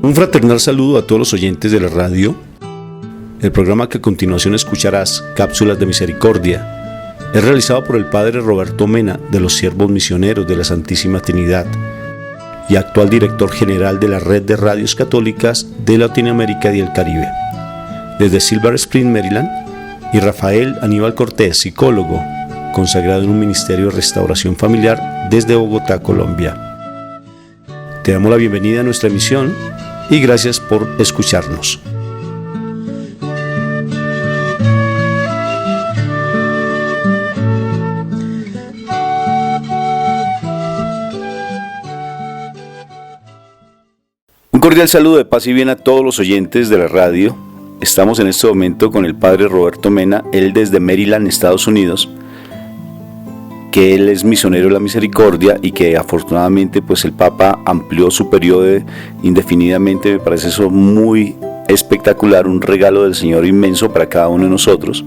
Un fraternal saludo a todos los oyentes de la radio. El programa que a continuación escucharás, Cápsulas de Misericordia, es realizado por el Padre Roberto Mena de los Siervos Misioneros de la Santísima Trinidad y actual director general de la Red de Radios Católicas de Latinoamérica y el Caribe. Desde Silver Spring, Maryland, y Rafael Aníbal Cortés, psicólogo, consagrado en un ministerio de restauración familiar desde Bogotá, Colombia. Te damos la bienvenida a nuestra emisión y gracias por escucharnos. Un cordial saludo de paz y bien a todos los oyentes de la radio. Estamos en este momento con el Padre Roberto Mena, él desde Maryland, Estados Unidos, que él es misionero de la misericordia y que afortunadamente pues el Papa amplió su periodo indefinidamente. Me parece eso muy espectacular, un regalo del Señor inmenso para cada uno de nosotros.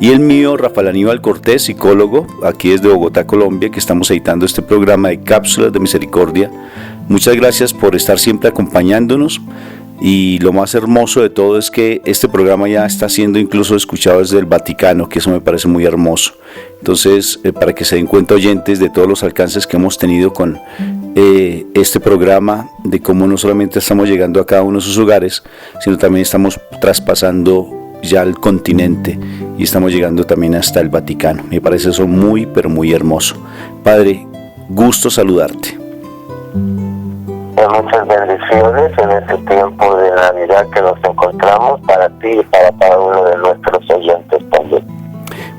Y el mío, Rafael Aníbal Cortés, psicólogo, aquí desde Bogotá, Colombia, que estamos editando este programa de Cápsulas de Misericordia. Muchas gracias por estar siempre acompañándonos. Y lo más hermoso de todo es que este programa ya está siendo incluso escuchado desde el Vaticano, que eso me parece muy hermoso. Entonces, para que se den cuenta, oyentes, de todos los alcances que hemos tenido con este programa, de cómo no solamente estamos llegando a cada uno de sus hogares, sino también estamos traspasando ya el continente y estamos llegando también hasta el Vaticano. Me parece eso muy, pero muy hermoso. Padre, gusto saludarte. Muchas bendiciones en este tiempo de Navidad que nos encontramos para ti y para cada uno de nuestros oyentes también.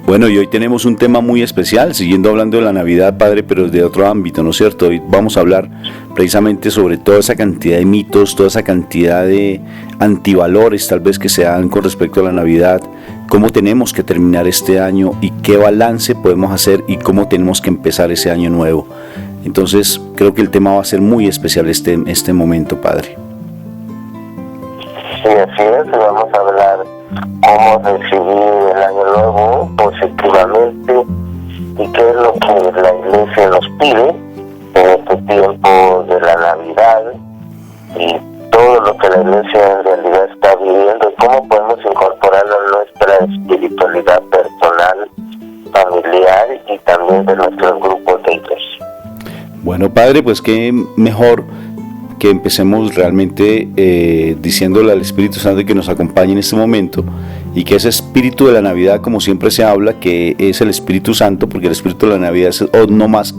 Bueno, y hoy tenemos un tema muy especial, siguiendo hablando de la Navidad, Padre, pero de otro ámbito, ¿no es cierto? Hoy vamos a hablar precisamente sobre toda esa cantidad de mitos, toda esa cantidad de antivalores tal vez que se dan con respecto a la Navidad, cómo tenemos que terminar este año y qué balance podemos hacer y cómo tenemos que empezar ese año nuevo. Entonces, creo que el tema va a ser muy especial este momento, Padre. Sí, así es. Vamos a hablar cómo recibir el año nuevo positivamente y qué es lo que la Iglesia nos pide en este tiempo de la Navidad y todo lo que la Iglesia en realidad está viviendo y cómo podemos incorporarlo en nuestra espiritualidad personal, familiar y también de nuestros grupos de iglesia. Bueno, Padre, pues qué mejor que empecemos realmente diciéndole al Espíritu Santo que nos acompañe en este momento y que ese espíritu de la Navidad, como siempre se habla, que es el Espíritu Santo, porque el espíritu de la Navidad es no más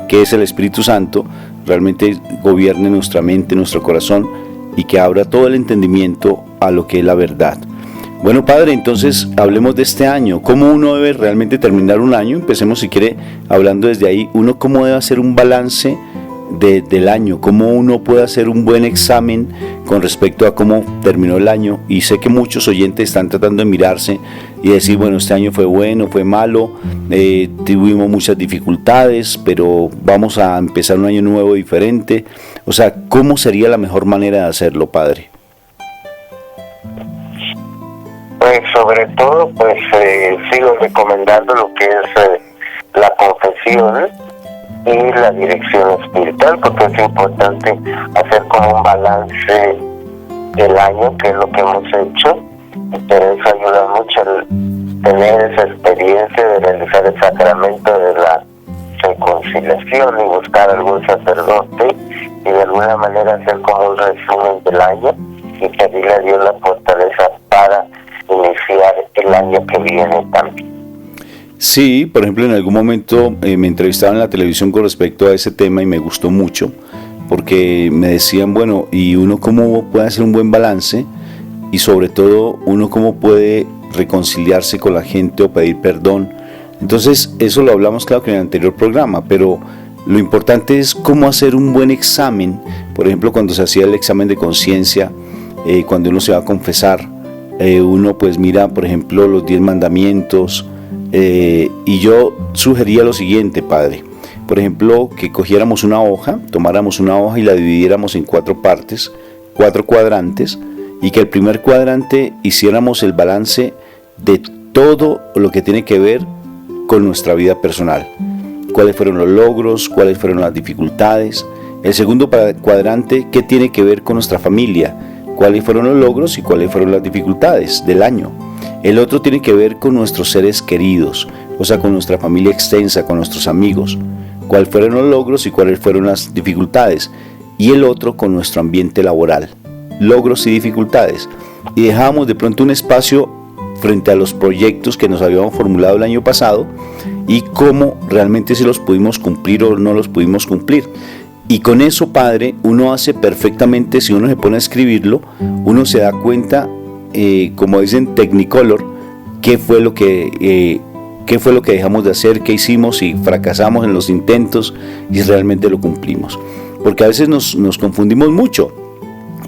que es el Espíritu Santo, realmente gobierne nuestra mente, nuestro corazón y que abra todo el entendimiento a lo que es la verdad. Bueno, Padre, entonces hablemos de este año. ¿Cómo uno debe realmente terminar un año? Empecemos, si quiere, hablando desde ahí. Uno, ¿cómo debe hacer un balance del año? ¿Cómo uno puede hacer un buen examen con respecto a cómo terminó el año? Y sé que muchos oyentes están tratando de mirarse y decir, bueno, este año fue bueno, fue malo, tuvimos muchas dificultades, pero vamos a empezar un año nuevo diferente. O sea, ¿cómo sería la mejor manera de hacerlo, Padre? Pues sobre todo, pues sigo recomendando lo que es la confesión y la dirección espiritual, porque es importante hacer como un balance del año, que es lo que hemos hecho, pero eso ayuda mucho a tener esa experiencia de realizar el sacramento de la reconciliación y buscar algún sacerdote y de alguna manera hacer como un resumen del año y pedirle a Dios la fortaleza para iniciar el año que viene también. Sí, por ejemplo, en algún momento me entrevistaban en la televisión con respecto a ese tema y me gustó mucho porque me decían, bueno, ¿y uno cómo puede hacer un buen balance? Y sobre todo, ¿uno cómo puede reconciliarse con la gente o pedir perdón? Entonces, eso lo hablamos claro que en el anterior programa, pero lo importante es cómo hacer un buen examen. Por ejemplo, cuando se hacía el examen de conciencia, cuando uno se va a confesar, uno pues mira, por ejemplo, los 10 mandamientos, y yo sugería lo siguiente, Padre. Por ejemplo, que cogiéramos una hoja, tomáramos una hoja y la dividiéramos en 4 partes, 4 cuadrantes, y que el primer cuadrante hiciéramos el balance de todo lo que tiene que ver con nuestra vida personal. Cuáles fueron los logros, cuáles fueron las dificultades, El segundo cuadrante, ¿qué tiene que ver con nuestra familia? ¿Cuáles fueron los logros y cuáles fueron las dificultades del año? El otro tiene que ver con nuestros seres queridos, o sea, con nuestra familia extensa, con nuestros amigos. ¿Cuáles fueron los logros y cuáles fueron las dificultades? Y el otro con nuestro ambiente laboral, logros y dificultades. Y dejamos de pronto un espacio frente a los proyectos que nos habíamos formulado el año pasado y cómo realmente si los pudimos cumplir o no los pudimos cumplir. Y con eso, Padre, uno hace perfectamente, si uno se pone a escribirlo, uno se da cuenta, como dicen Technicolor, qué fue lo que dejamos de hacer, qué hicimos, si fracasamos en los intentos y realmente lo cumplimos. Porque a veces nos confundimos mucho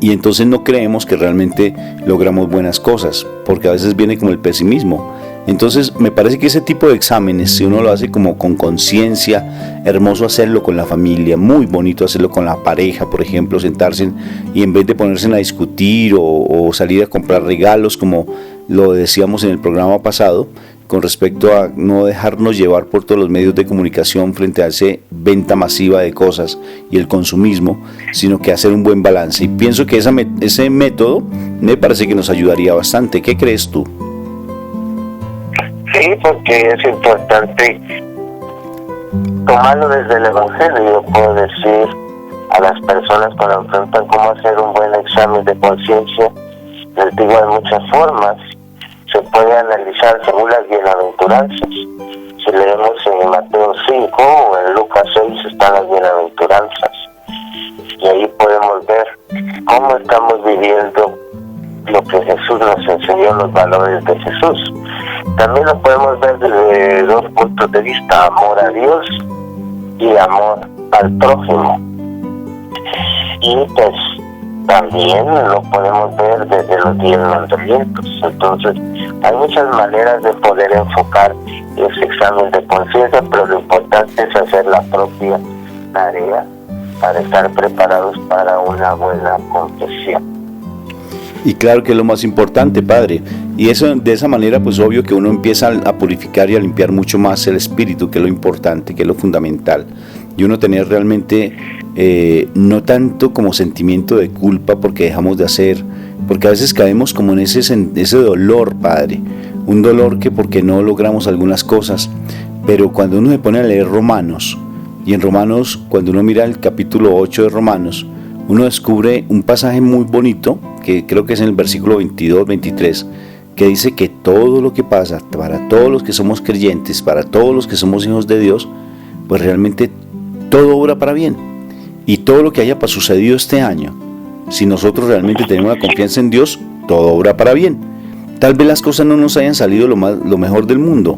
y entonces no creemos que realmente logramos buenas cosas, porque a veces viene como el pesimismo. Entonces me parece que ese tipo de exámenes, si uno lo hace como con conciencia, hermoso hacerlo con la familia, muy bonito hacerlo con la pareja, por ejemplo, sentarse y en vez de ponerse a discutir o salir a comprar regalos, como lo decíamos en el programa pasado, con respecto a no dejarnos llevar por todos los medios de comunicación frente a esa venta masiva de cosas y el consumismo, sino que hacer un buen balance. Y pienso que ese método me parece que nos ayudaría bastante. ¿Qué crees tú? Sí, porque es importante tomarlo desde el Evangelio. Yo puedo decir a las personas cuando preguntan cómo hacer un buen examen de conciencia, les digo hay muchas formas. Se puede analizar según las bienaventuranzas. Si leemos en Mateo 5 o en Lucas 6 están las bienaventuranzas. Y ahí podemos ver cómo estamos viviendo lo que Jesús nos enseñó, los valores de Jesús. También lo podemos ver desde dos puntos de vista: amor a Dios y amor al prójimo. Y pues también lo podemos ver desde los 10 mandamientos. Entonces hay muchas maneras de poder enfocar ese examen de conciencia, pero lo importante es hacer la propia tarea para estar preparados para una buena confesión. Y claro que es lo más importante, Padre. Y eso, de esa manera, pues obvio que uno empieza a purificar y a limpiar mucho más el espíritu, que es lo importante, que es lo fundamental. Y uno tener realmente, no tanto como sentimiento de culpa porque dejamos de hacer, porque a veces caemos como en ese dolor, Padre. Un dolor que porque no logramos algunas cosas. Pero cuando uno se pone a leer Romanos, y en Romanos, cuando uno mira el capítulo 8 de Romanos, uno descubre un pasaje muy bonito, que creo que es en el versículo 22, 23, que dice que todo lo que pasa para todos los que somos creyentes, para todos los que somos hijos de Dios, pues realmente todo obra para bien. Y todo lo que haya sucedido este año, si nosotros realmente tenemos la confianza en Dios, todo obra para bien. Tal vez las cosas no nos hayan salido lo mejor del mundo,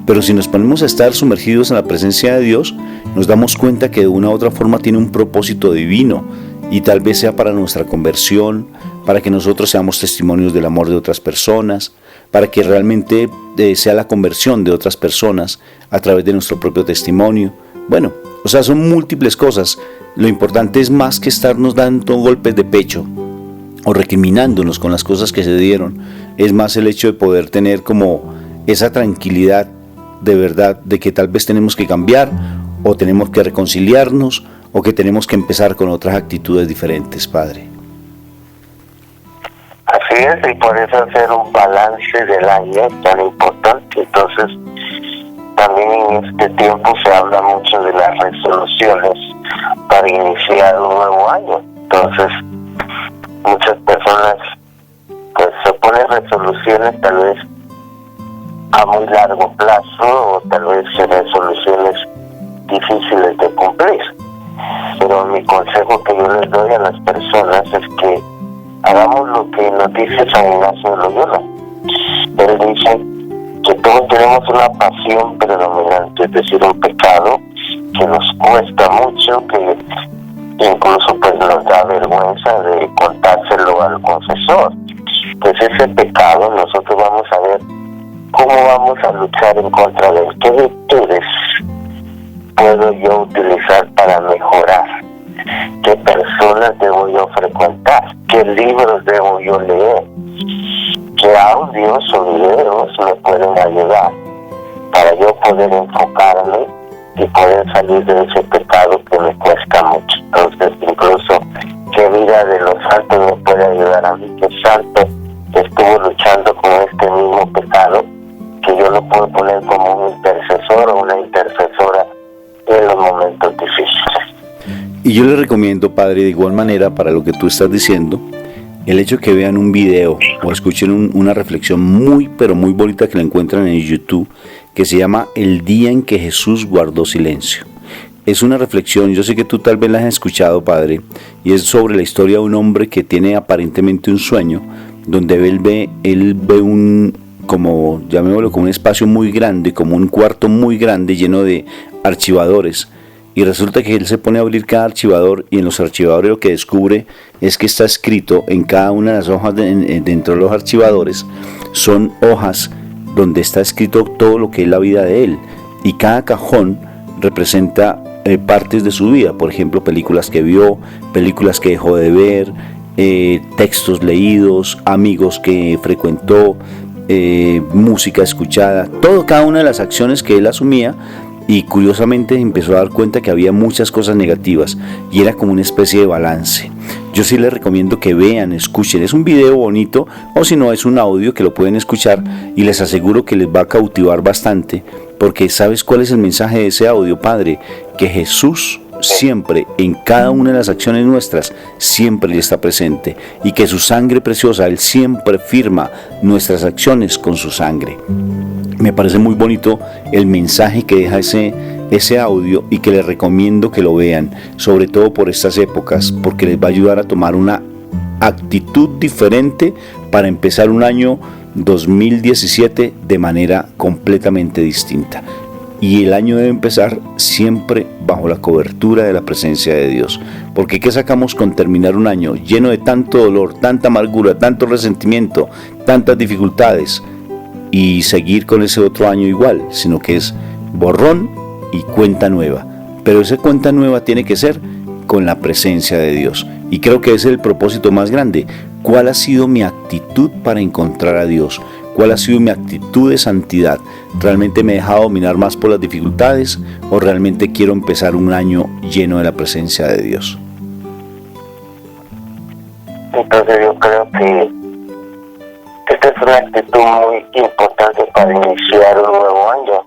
pero si nos ponemos a estar sumergidos en la presencia de Dios, nos damos cuenta que de una u otra forma tiene un propósito divino, y tal vez sea para nuestra conversión, para que nosotros seamos testimonios del amor de otras personas, para que realmente sea la conversión de otras personas a través de nuestro propio testimonio. Bueno, o sea, son múltiples cosas. Lo importante es más que estarnos dando golpes de pecho o recriminándonos con las cosas que se dieron, es más el hecho de poder tener como esa tranquilidad de verdad de que tal vez tenemos que cambiar o tenemos que reconciliarnos o que tenemos que empezar con otras actitudes diferentes, Padre. Así es, y por eso hacer un balance del año es tan importante. Entonces, también en este tiempo se habla mucho de las resoluciones para iniciar un nuevo año. Entonces, muchas personas pues se ponen resoluciones tal vez a muy largo plazo o tal vez resoluciones difíciles de cumplir. Pero mi consejo que yo les doy a las personas es que hagamos lo que nos dice San Ignacio de Loyola. Él dice que todos tenemos una pasión predominante, es decir, un pecado que nos cuesta mucho, que incluso pues nos da vergüenza de contárselo al confesor. Pues ese pecado nosotros vamos a ver cómo vamos a luchar en contra de él. ¿Qué virtudes puedo yo utilizar para mejorar? ¿Qué personas debo yo frecuentar? ¿Qué libros debo yo leer? ¿Qué audios o videos me pueden ayudar para yo poder enfocarme y poder salir de ese pecado que que me cuesta mucho. Entonces, incluso, ¿qué vida de los santos me puede ayudar a mí? ¿Qué santo estuvo luchando con este mismo pecado que yo lo puedo poner como un intercesor o una intercesora en los momentos difíciles? Y yo les recomiendo, padre, de igual manera, para lo que tú estás diciendo, el hecho que vean un video o escuchen una reflexión muy, pero muy bonita que la encuentran en YouTube, que se llama El día en que Jesús guardó silencio. Es una reflexión, yo sé que tú tal vez la has escuchado, padre, y es sobre la historia de un hombre que tiene aparentemente un sueño, donde él ve un, como, llamémoslo, como un espacio muy grande, como un cuarto muy grande lleno de archivadores. Y resulta que él se pone a abrir cada archivador y en los archivadores lo que descubre es que está escrito en cada una de las hojas dentro de los archivadores, son hojas donde está escrito todo lo que es la vida de él. Y cada cajón representa partes de su vida, por ejemplo, películas que vio, películas que dejó de ver, textos leídos, amigos que frecuentó, música escuchada, cada una de las acciones que él asumía. Y curiosamente empezó a dar cuenta que había muchas cosas negativas y era como una especie de balance. Yo sí les recomiendo que vean, escuchen, es un video bonito o si no es un audio que lo pueden escuchar y les aseguro que les va a cautivar bastante, porque ¿sabes cuál es el mensaje de ese audio, padre? Que Jesús siempre, en cada una de las acciones nuestras, siempre está presente y que su sangre preciosa, Él siempre firma nuestras acciones con su sangre. Me parece muy bonito el mensaje que deja ese audio y que les recomiendo que lo vean, sobre todo por estas épocas, porque les va a ayudar a tomar una actitud diferente para empezar un año 2017 de manera completamente distinta. Y el año debe empezar siempre bajo la cobertura de la presencia de Dios. Porque ¿qué sacamos con terminar un año lleno de tanto dolor, tanta amargura, tanto resentimiento, tantas dificultades? Y seguir con ese otro año igual, sino que es borrón y cuenta nueva. Pero esa cuenta nueva tiene que ser con la presencia de Dios. Y creo que ese es el propósito más grande. ¿Cuál ha sido mi actitud para encontrar a Dios? ¿Cuál ha sido mi actitud de santidad? ¿Realmente me he dejado dominar más por las dificultades o realmente quiero empezar un año lleno de la presencia de Dios? Entonces yo creo que esta es una actitud muy importante para iniciar un nuevo año.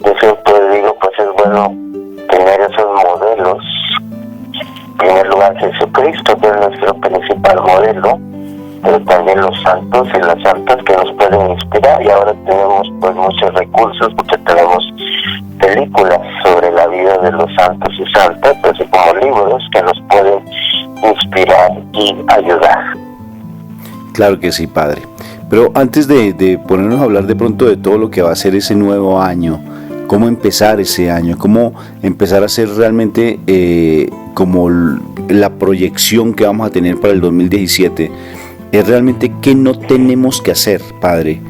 Yo siempre digo, pues es bueno tener esos modelos. En primer lugar, Jesucristo, que es nuestro principal modelo, pero también los santos y las santas que nos pueden inspirar. Y ahora tenemos pues muchos recursos porque tenemos películas sobre la vida de los santos y santas, así como libros que nos pueden inspirar y ayudar. Claro que sí, padre. Pero antes de ponernos a hablar de pronto de todo lo que va a ser ese nuevo año, cómo empezar ese año, cómo empezar a hacer realmente como la proyección que vamos a tener para el 2017, es realmente qué no tenemos que hacer, padre,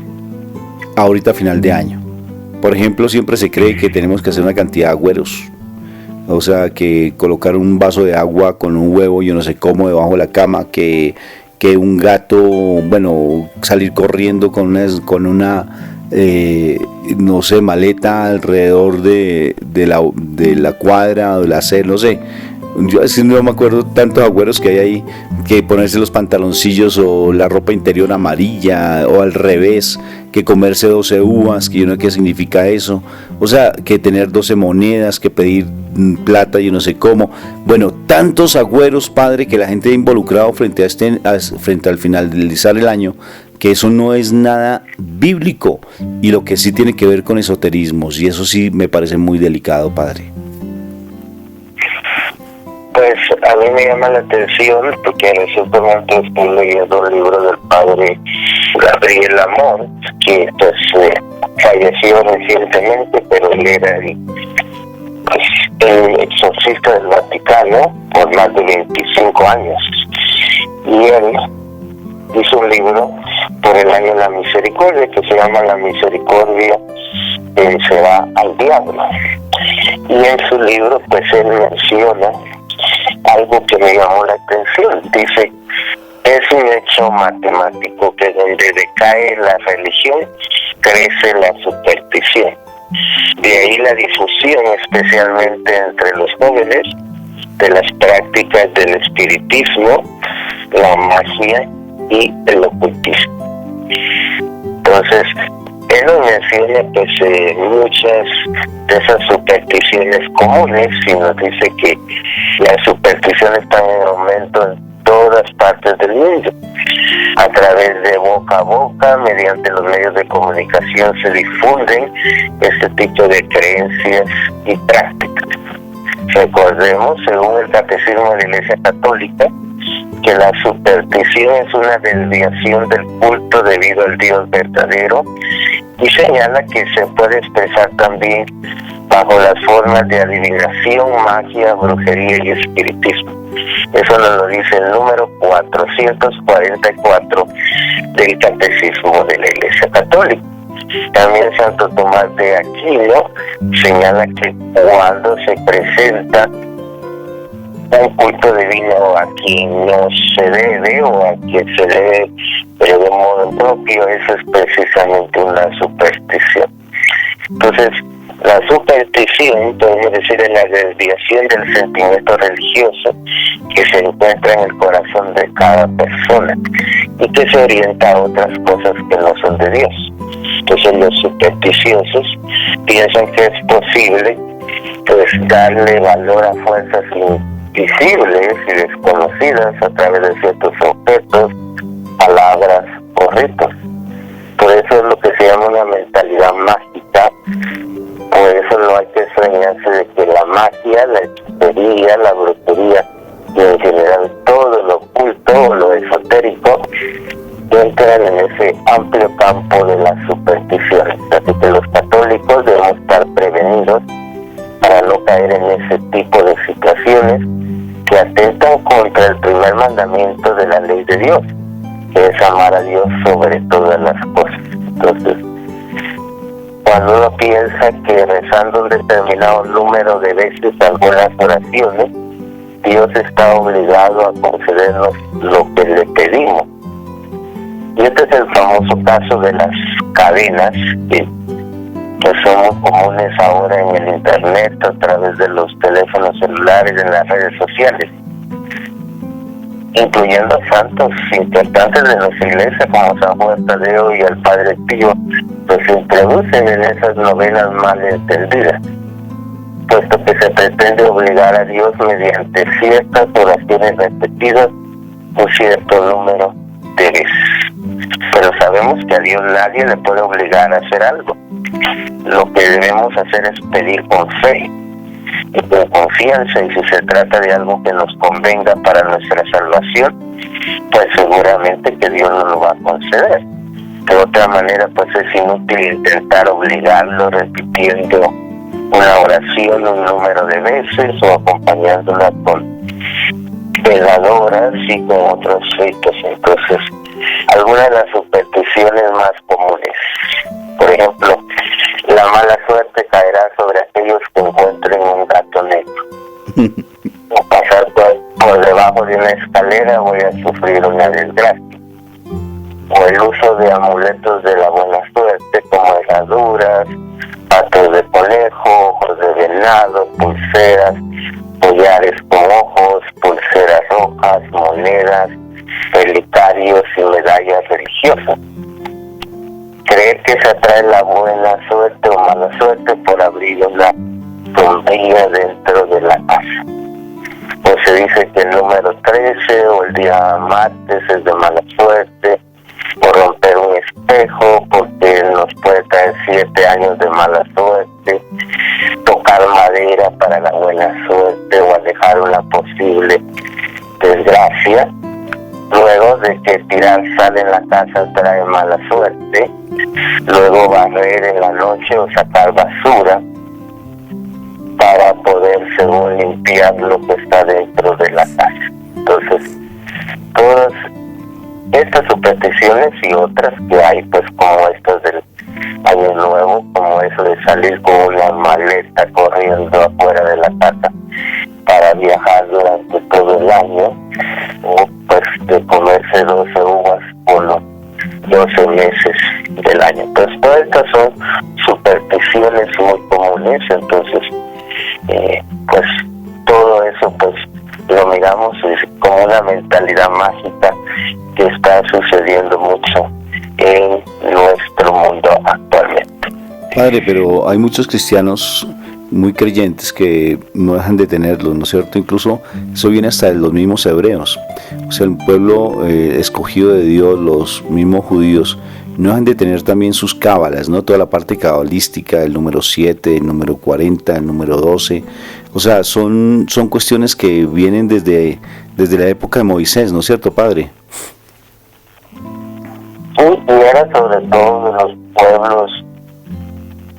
ahorita a final de año. Por ejemplo, siempre se cree que tenemos que hacer una cantidad de agüeros, o sea, que colocar un vaso de agua con un huevo, yo no sé cómo, debajo de la cama, que un gato, bueno, salir corriendo con una no sé, maleta alrededor de la cuadra o de la celda, no sé. Yo así no me acuerdo tantos agüeros que hay ahí, que ponerse los pantaloncillos o la ropa interior amarilla o al revés, que comerse 12 uvas, que yo no sé qué significa eso, o sea, que tener 12 monedas, que pedir plata, yo no sé cómo. Bueno, tantos agüeros, padre, que la gente ha involucrado frente al finalizar el año, que eso no es nada bíblico, y lo que sí tiene que ver con esoterismos, y eso sí me parece muy delicado, padre. Pues a mí me llama la atención porque recientemente estoy leyendo un libro del padre Gabriel Amor, que pues falleció recientemente, pero él era el exorcista del Vaticano por más de 25 años. Y él hizo un libro por el año de la misericordia que se llama La misericordia vencerá al diablo. Y en su libro pues él menciona algo que me llamó la atención. Dice, es un hecho matemático que donde decae la religión, crece la superstición. De ahí la difusión, especialmente entre los jóvenes, de las prácticas del espiritismo, la magia y el ocultismo. Entonces, él nos menciona pues muchas de esas supersticiones comunes y nos dice que las supersticiones están en aumento en todas partes del mundo. A través de boca a boca, mediante los medios de comunicación se difunden este tipo de creencias y prácticas. Recordemos, según el Catecismo de la Iglesia Católica, que la superstición es una desviación del culto debido al Dios verdadero y señala que se puede expresar también bajo las formas de adivinación, magia, brujería y espiritismo. Eso nos lo dice el número 444 del Catecismo de la Iglesia Católica. También Santo Tomás de Aquino señala que cuando se presenta un culto divino a quien no se debe o a quien se debe pero de modo propio, eso es precisamente una superstición. Entonces, la superstición, podemos decir, es la desviación del sentimiento religioso que se encuentra en el corazón de cada persona y que se orienta a otras cosas que no son de Dios. Entonces los supersticiosos piensan que es posible pues darle valor a fuerzas invisibles y desconocidas a través de ciertos objetos, palabras o ritos. Por eso es lo que se llama una mentalidad mágica. Por eso no hay que extrañarse de que la magia, la hechicería, la brujería y en general todo lo oculto o lo esotérico entran en ese amplio campo de las supersticiones. Así que los católicos debemos estar prevenidos para no caer en ese tipo de situaciones que atentan contra el primer mandamiento de la ley de Dios, que es amar a Dios sobre todas las cosas. Entonces, cuando uno piensa que rezando un determinado número de veces algunas oraciones, Dios está obligado a concedernos lo que le pedimos. Y este es el famoso caso de las cadenas que son muy comunes ahora en el internet, a través de los teléfonos celulares, en las redes sociales, incluyendo santos importantes de nuestra iglesia como San Juan Tadeo y el Padre Pío, pues se introducen en esas novenas mal entendidas, puesto que se pretende obligar a Dios mediante ciertas oraciones repetidas un cierto número de veces. Pero sabemos que a Dios nadie le puede obligar a hacer algo. Lo que debemos hacer es pedir con fe y con confianza, y si se trata de algo que nos convenga para nuestra salvación, pues seguramente que Dios nos lo va a conceder. De otra manera, pues es inútil intentar obligarlo repitiendo una oración un número de veces o acompañándola con veladoras y con otros ritos. Entonces, algunas de las supersticiones más comunes, por ejemplo, la mala suerte caerá sobre aquellos que encuentren un gato negro. O pasar por debajo de una escalera voy a sufrir una desgracia. O el uso de amuletos de la buena suerte, como herraduras, patos de conejo, ojos de venado, pulseras, collares con ojos, pulseras rojas, monedas, relicarios y medallas religiosas. Creer que se atrae la buena suerte o mala suerte por abrir una sombrilla dentro de la casa. Pues se dice que el número 13 o el día martes es de mala suerte, o romper un espejo porque nos puede traer 7 años de mala suerte, tocar madera para la buena suerte o alejar una posible desgracia. Luego de que tirar sal en la casa trae mala suerte, luego barrer en la noche o sacar basura para poder, según, limpiar lo que está dentro de la casa. Entonces, todas estas supersticiones y otras que hay, pues como estas del Año Nuevo, como eso de salir con una maleta corriendo afuera de la casa para viajar durante todo el año, o pues de comerse 12 uvas por los 12 meses del año. Pues todas estas son supersticiones muy naturaleza. Entonces, pues todo eso pues lo miramos como una mentalidad mágica que está sucediendo mucho en nuestro mundo actualmente. Padre, pero hay muchos cristianos muy creyentes que no dejan de tenerlo, ¿no es cierto? Incluso eso viene hasta de los mismos hebreos. O sea, el pueblo escogido de Dios, los mismos judíos, no dejan de tener también sus cábalas, ¿no? Toda la parte cabalística, el número 7, el número 40, el número 12. O sea, son cuestiones que vienen desde la época de Moisés, ¿no es cierto, Padre? Sí, y era sobre todo de los pueblos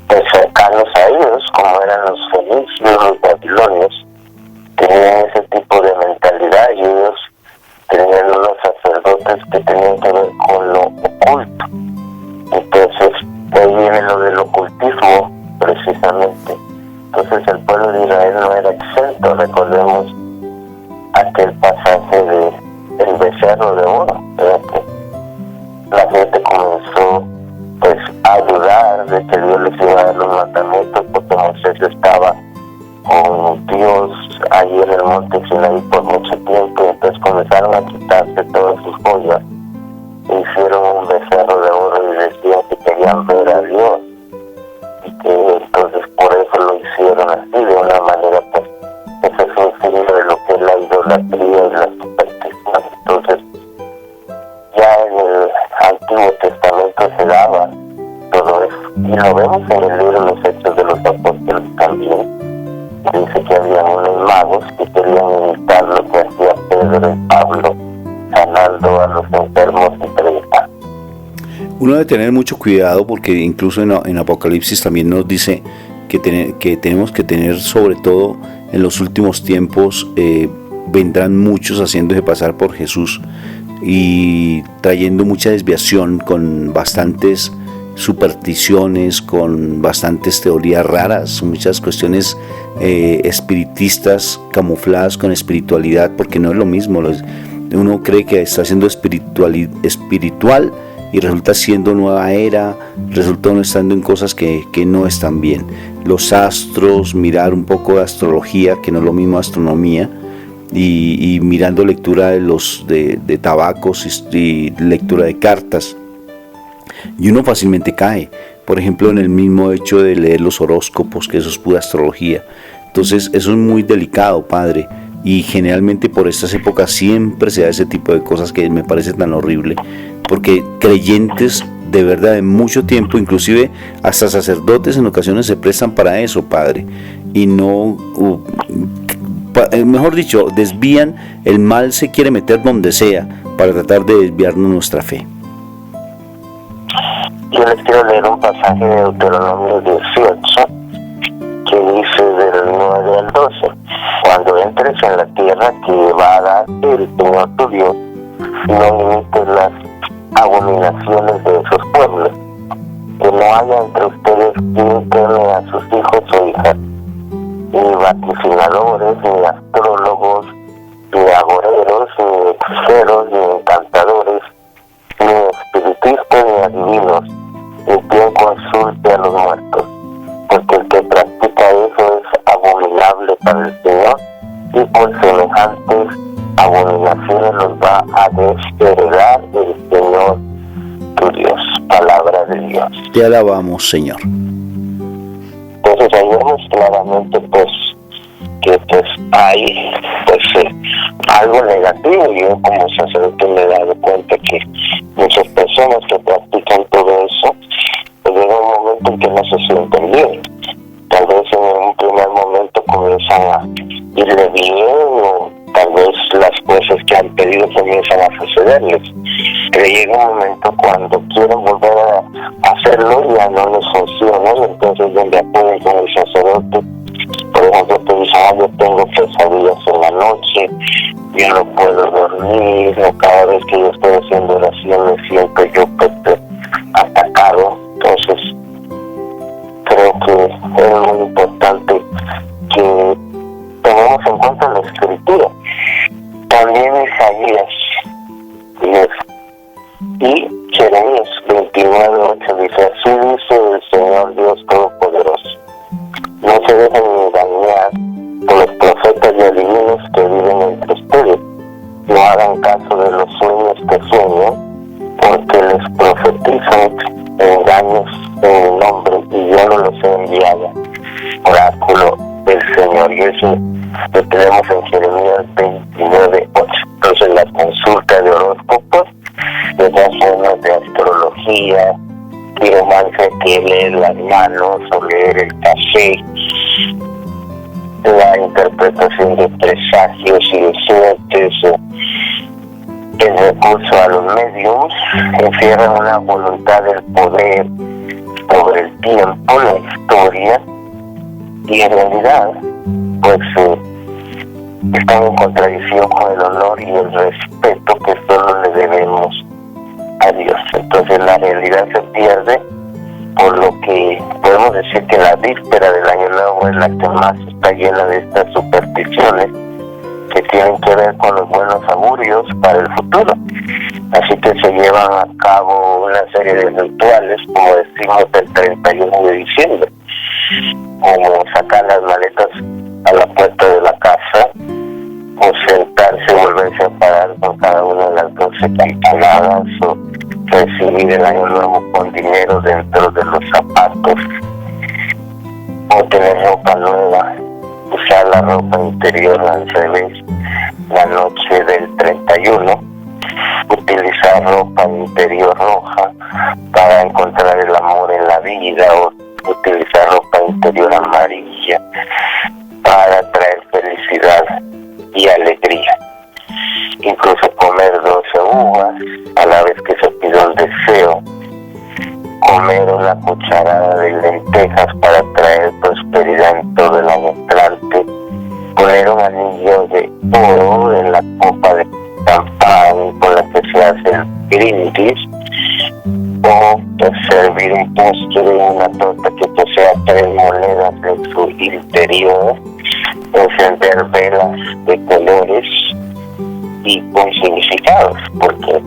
pues cercanos a ellos, como eran los fenicios, los babilonios, tenían ese tipo de mentalidad, y ellos tenían unos sacerdotes que tenían que ver con lo oculto. Entonces, ahí viene lo del ocultismo, precisamente. Entonces, el pueblo de Israel no era exento. Recordemos aquel pasaje de el becerro de oro, ¿verdad? La gente comenzó pues a dudar de que Dios les iba a dar los mandamientos, porque Moisés estaba con Dios allí en el monte Sinaí por mucho tiempo, y entonces comenzaron a quitarse todas sus joyas, hicieron un becerro de oro y decían que querían ver a Dios, y que entonces por eso lo hicieron así, de una manera pues ese es un signo de lo que es la idolatría y la superstición. Entonces ya en el Antiguo Testamento se daba todo eso, y lo vemos en el libro de los Hechos de los Apóstoles también. Dice que había unos magos que querían imitar lo que hacía Pedro y Pablo, sanando a los enfermos y predicando. Uno debe tener mucho cuidado, porque incluso en Apocalipsis también nos dice que tenemos que tener, sobre todo en los últimos tiempos, vendrán muchos haciéndose pasar por Jesús y trayendo mucha desviación, con bastantes supersticiones, con bastantes teorías raras, muchas cuestiones espiritistas camufladas con espiritualidad, porque no es lo mismo. Uno cree que está siendo espiritual y resulta siendo nueva era, resulta uno estando en cosas que no están bien. Los astros, mirar un poco de astrología, que no es lo mismo astronomía, y mirando lectura de tabacos y lectura de cartas, y uno fácilmente cae, por ejemplo, en el mismo hecho de leer los horóscopos, que eso es pura astrología. Entonces eso es muy delicado, Padre, y generalmente por estas épocas siempre se da ese tipo de cosas que me parece tan horrible, porque creyentes de verdad de mucho tiempo, inclusive hasta sacerdotes en ocasiones se prestan para eso, Padre, y no, mejor dicho, desvían. El mal se quiere meter donde sea para tratar de desviarnos nuestra fe. Yo les quiero leer un pasaje de Deuteronomio 18 que dice del 9 al 12: cuando entres en la tierra que va a dar el Señor tu Dios, no limites las abominaciones de esos pueblos, que no haya entre ustedes quien teme a sus hijos o hijas, ni vaticinadores, ni astrólogos, ni agoreros, ni hechiceros, ni encantadores, ni espiritistas, ni adivinos, ni quien consulte a los muertos, porque el que practica eso es abominable para el Señor, y por semejantes abominaciones los va a desheredar el Señor tu Dios. Palabra de Dios. Te alabamos, Señor. Entonces ahí vemos claramente pues que pues hay pues algo negativo. Yo como sacerdote me he dado cuenta que muchas personas que practican todo eso, pues llega un momento en que no se sienten bien. Tal vez en un primer momento comienzan a irle bien, o tal vez las cosas que han pedido comienzan a sucederles, pero llega un momento cuando quieren volver a hacerlo y ya no les funciona. Entonces donde acuden con el sacerdote, por ejemplo, que dicen: yo tengo pesadillas en la noche, yo no puedo dormir, o cada vez que yo estoy haciendo oración me siento yo atacado. Entonces creo que es muy importante que tengamos en cuenta la Escritura. También Isaías 10 y Jeremías 29 se dejen engañar por los profetas y adivinos que viven entre ustedes. No hagan caso de los sueños que sueñan, porque les profetizan engaños en mi nombre, y yo no los he enviado. Oráculo del Señor. Y eso lo tenemos en Jeremías 29:8. Entonces, la consulta de horóscopos, de las formas de astrología, quiromancia, que leer las manos o leer el café, la interpretación de presagios y de suertes, el recurso a los medios, encierran una voluntad del poder sobre el tiempo, la historia, y en realidad pues están en contradicción con el honor y el respeto que solo le debemos a Dios. Entonces la realidad se pierde, por lo que podemos decir que la víspera del Año Nuevo es la que más está llena de estas supersticiones que tienen que ver con los buenos augurios para el futuro. Así que se llevan a cabo una serie de rituales, como decimos, el 31 de diciembre, como sacar las maletas a la puerta de la casa, o sentarse, volverse a parar con cada una de las 12 campanadas, o recibir el Año Nuevo con dinero dentro de los zapatos, o tener ropa nueva, usar la ropa interior al revés la noche del 31, utilizar ropa interior roja para encontrar el amor en la vida, o utilizar ropa interior amarilla para traer felicidad y alegría. Incluso comer 12 uvas a la vez que se pide un deseo, comer una cucharada de lentejas para traer prosperidad en todo el año entrante, poner un anillo de oro en la copa de champán con la que se hace el brindis, o servir un postre, una torta que posea 3 monedas en su interior, encender velas de colores y con significados, porque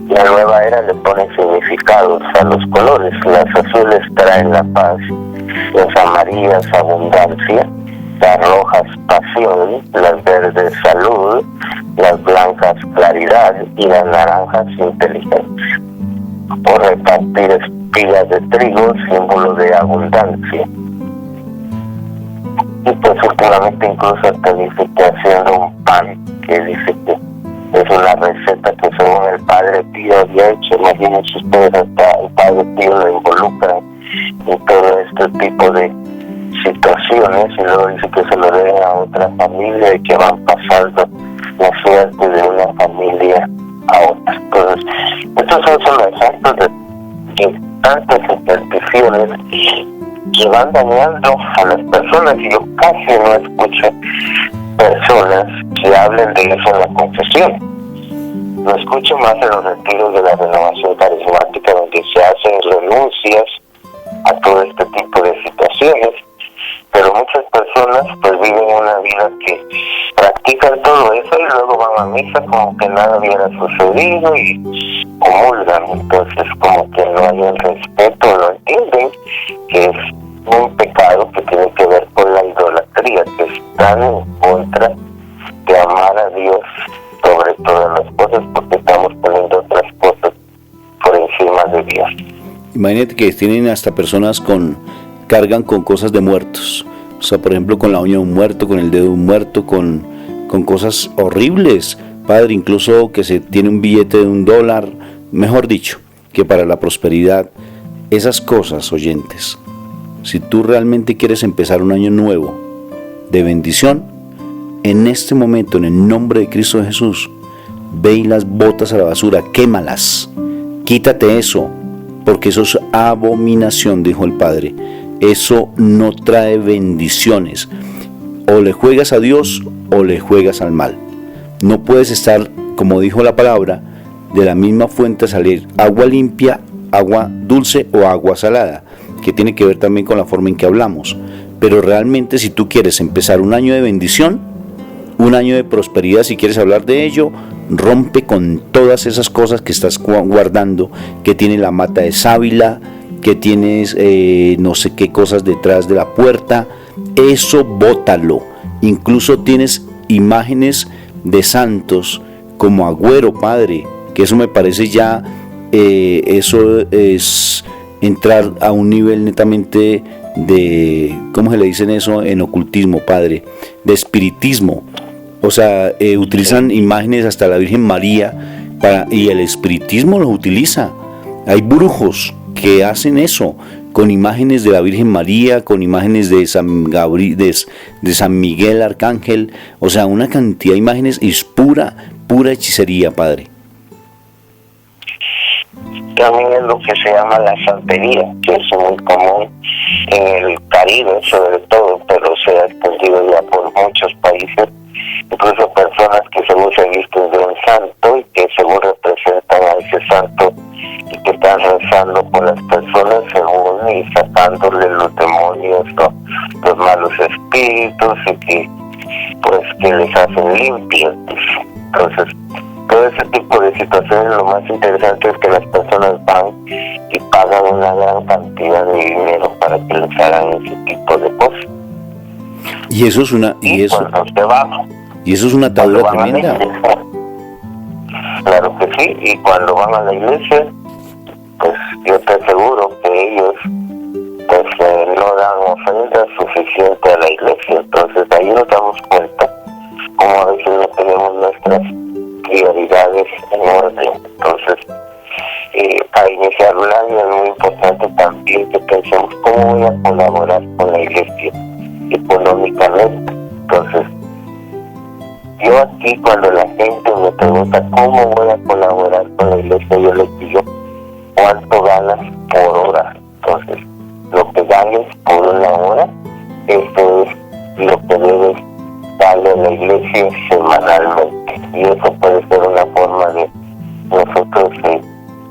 la nueva era le pone significados a los colores. Las azules traen la paz, las amarillas abundancia, las rojas pasión, las verdes salud, las blancas claridad y las naranjas inteligencia. O repartir espigas de trigo, símbolo de abundancia. Y pues últimamente incluso te dice que haciendo un pan, que dice que es una receta que según el Padre Pío había hecho. Imagínense ustedes, hasta el Padre Pío lo involucra en todo este tipo de situaciones, y luego dice que se lo den a otra familia y que van pasando la suerte de una familia a otra. Entonces, estos son solo ejemplos de tantas supersticiones que van dañando a las personas, y yo casi no escucho personas que hablen de eso en la confesión. Lo escucho más en los retiros de la renovación carismática, donde se hacen renuncias a todo este tipo de situaciones, pero muchas personas pues viven una vida que practican todo eso y luego van a misa como que nada hubiera sucedido y comulgan. Entonces como que no hay el respeto, no entienden que es un pecado que tiene que ver con la idolatría, que están en contra de amar a Dios sobre todas las cosas, porque estamos poniendo otras cosas por encima de Dios. Imagínate que tienen hasta personas cargan con cosas de muertos, o sea, por ejemplo, con la uña de un muerto, con el dedo de un muerto, con cosas horribles, padre, incluso que se tiene un billete de $1, mejor dicho, que para la prosperidad, esas cosas, oyentes, si tú realmente quieres empezar un año nuevo de bendición, en este momento, en el nombre de Cristo Jesús, ve y las botas a la basura, quémalas, quítate eso, porque eso es abominación, dijo el Padre. Eso no trae bendiciones. O le juegas a Dios o le juegas al mal. No puedes estar, como dijo la palabra, de la misma fuente salir agua limpia, agua dulce o agua salada, que tiene que ver también con la forma en que hablamos. Pero realmente, si tú quieres empezar un año de bendición, un año de prosperidad, si quieres hablar de ello, rompe con todas esas cosas que estás guardando, que tiene la mata de sábila, que tienes no sé qué cosas detrás de la puerta, eso bótalo. Incluso tienes imágenes de santos como Agüero, Padre, que eso me parece ya, eso es entrar a un nivel netamente de, ¿cómo se le dicen eso en ocultismo, Padre? De espiritismo. O sea, utilizan imágenes hasta la Virgen María y el espiritismo los utiliza. Hay brujos que hacen eso con imágenes de la Virgen María, con imágenes de San de San Miguel Arcángel, o sea, una cantidad de imágenes, y es pura hechicería, Padre. También es lo que se llama la santería, que es muy común en el Caribe sobre todo, pero se ha extendido ya por muchos países, incluso personas que según se visten de un santo y que según representan a ese santo y que están rezando por las personas según y sacándole los demonios o los malos espíritus y que pues que les hacen limpios. Entonces todo ese tipo de situaciones, lo más interesante es que las personas van y pagan una gran cantidad de dinero para que les hagan ese tipo de cosas. Y eso es una y eso es una atadura tremenda. Claro que sí, y cuando van a la iglesia, pues yo te aseguro que ellos pues no dan ofrenda suficiente a la iglesia. Entonces ahí nos damos cuenta como a veces no tenemos nuestras prioridades en orden. Entonces a iniciar un año es muy importante también que pensemos cómo voy a colaborar con la iglesia económicamente. Entonces yo aquí, cuando la gente me pregunta cómo voy a colaborar con la iglesia, yo les digo cuánto ganas por hora. Entonces lo que ganes por una hora, eso es lo que debes darle a la iglesia semanalmente, y eso puede ser una forma de nosotros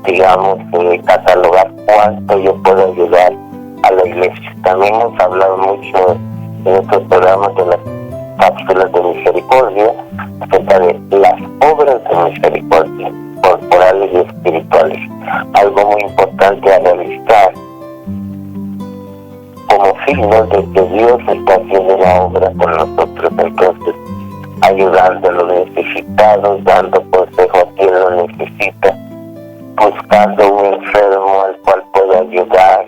digamos catalogar cuánto yo puedo ayudar a la iglesia. También hemos hablado mucho en estos programas de las cápsulas de misericordia acerca de las obras de misericordia corporales y espirituales, algo muy importante a realizar como signos de que Dios está haciendo una obra con nosotros. Entonces, ayudando a los necesitados, dando consejo a quien lo necesita, buscando un enfermo al cual puedo ayudar,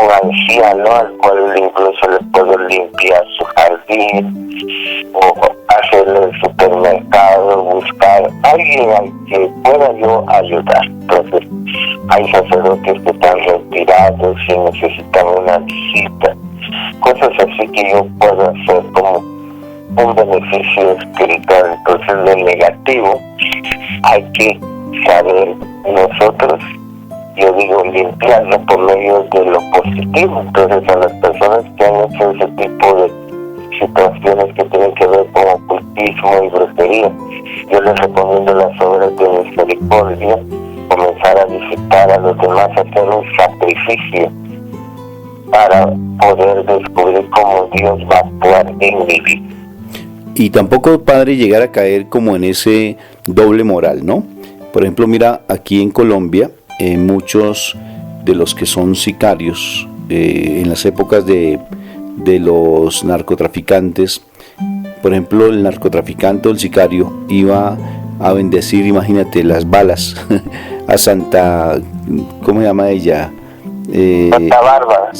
un anciano al cual incluso le puedo limpiar su jardín, o hacerle el supermercado, buscar a alguien al que pueda yo ayudar. Entonces hay sacerdotes que están retirados y necesitan una visita, cosas así que yo puedo hacer como un beneficio espiritual. Entonces de negativo hay que saber nosotros, yo digo, limpiarlo por medio de lo positivo. Entonces a las personas que han hecho ese tipo de situaciones que tienen que ver con ocultismo y brujería, yo les recomiendo las obras de misericordia, comenzar a visitar a los demás, hacer un sacrificio para poder descubrir cómo Dios va a actuar en mi vida. Y tampoco, Padre, llegar a caer como en ese doble moral, ¿no? Por ejemplo, mira, aquí en Colombia, muchos de los que son sicarios, en las épocas de los narcotraficantes, por ejemplo, el narcotraficante o el sicario iba a bendecir, imagínate, las balas a Santa, ¿cómo se llama ella? Santa Bárbara.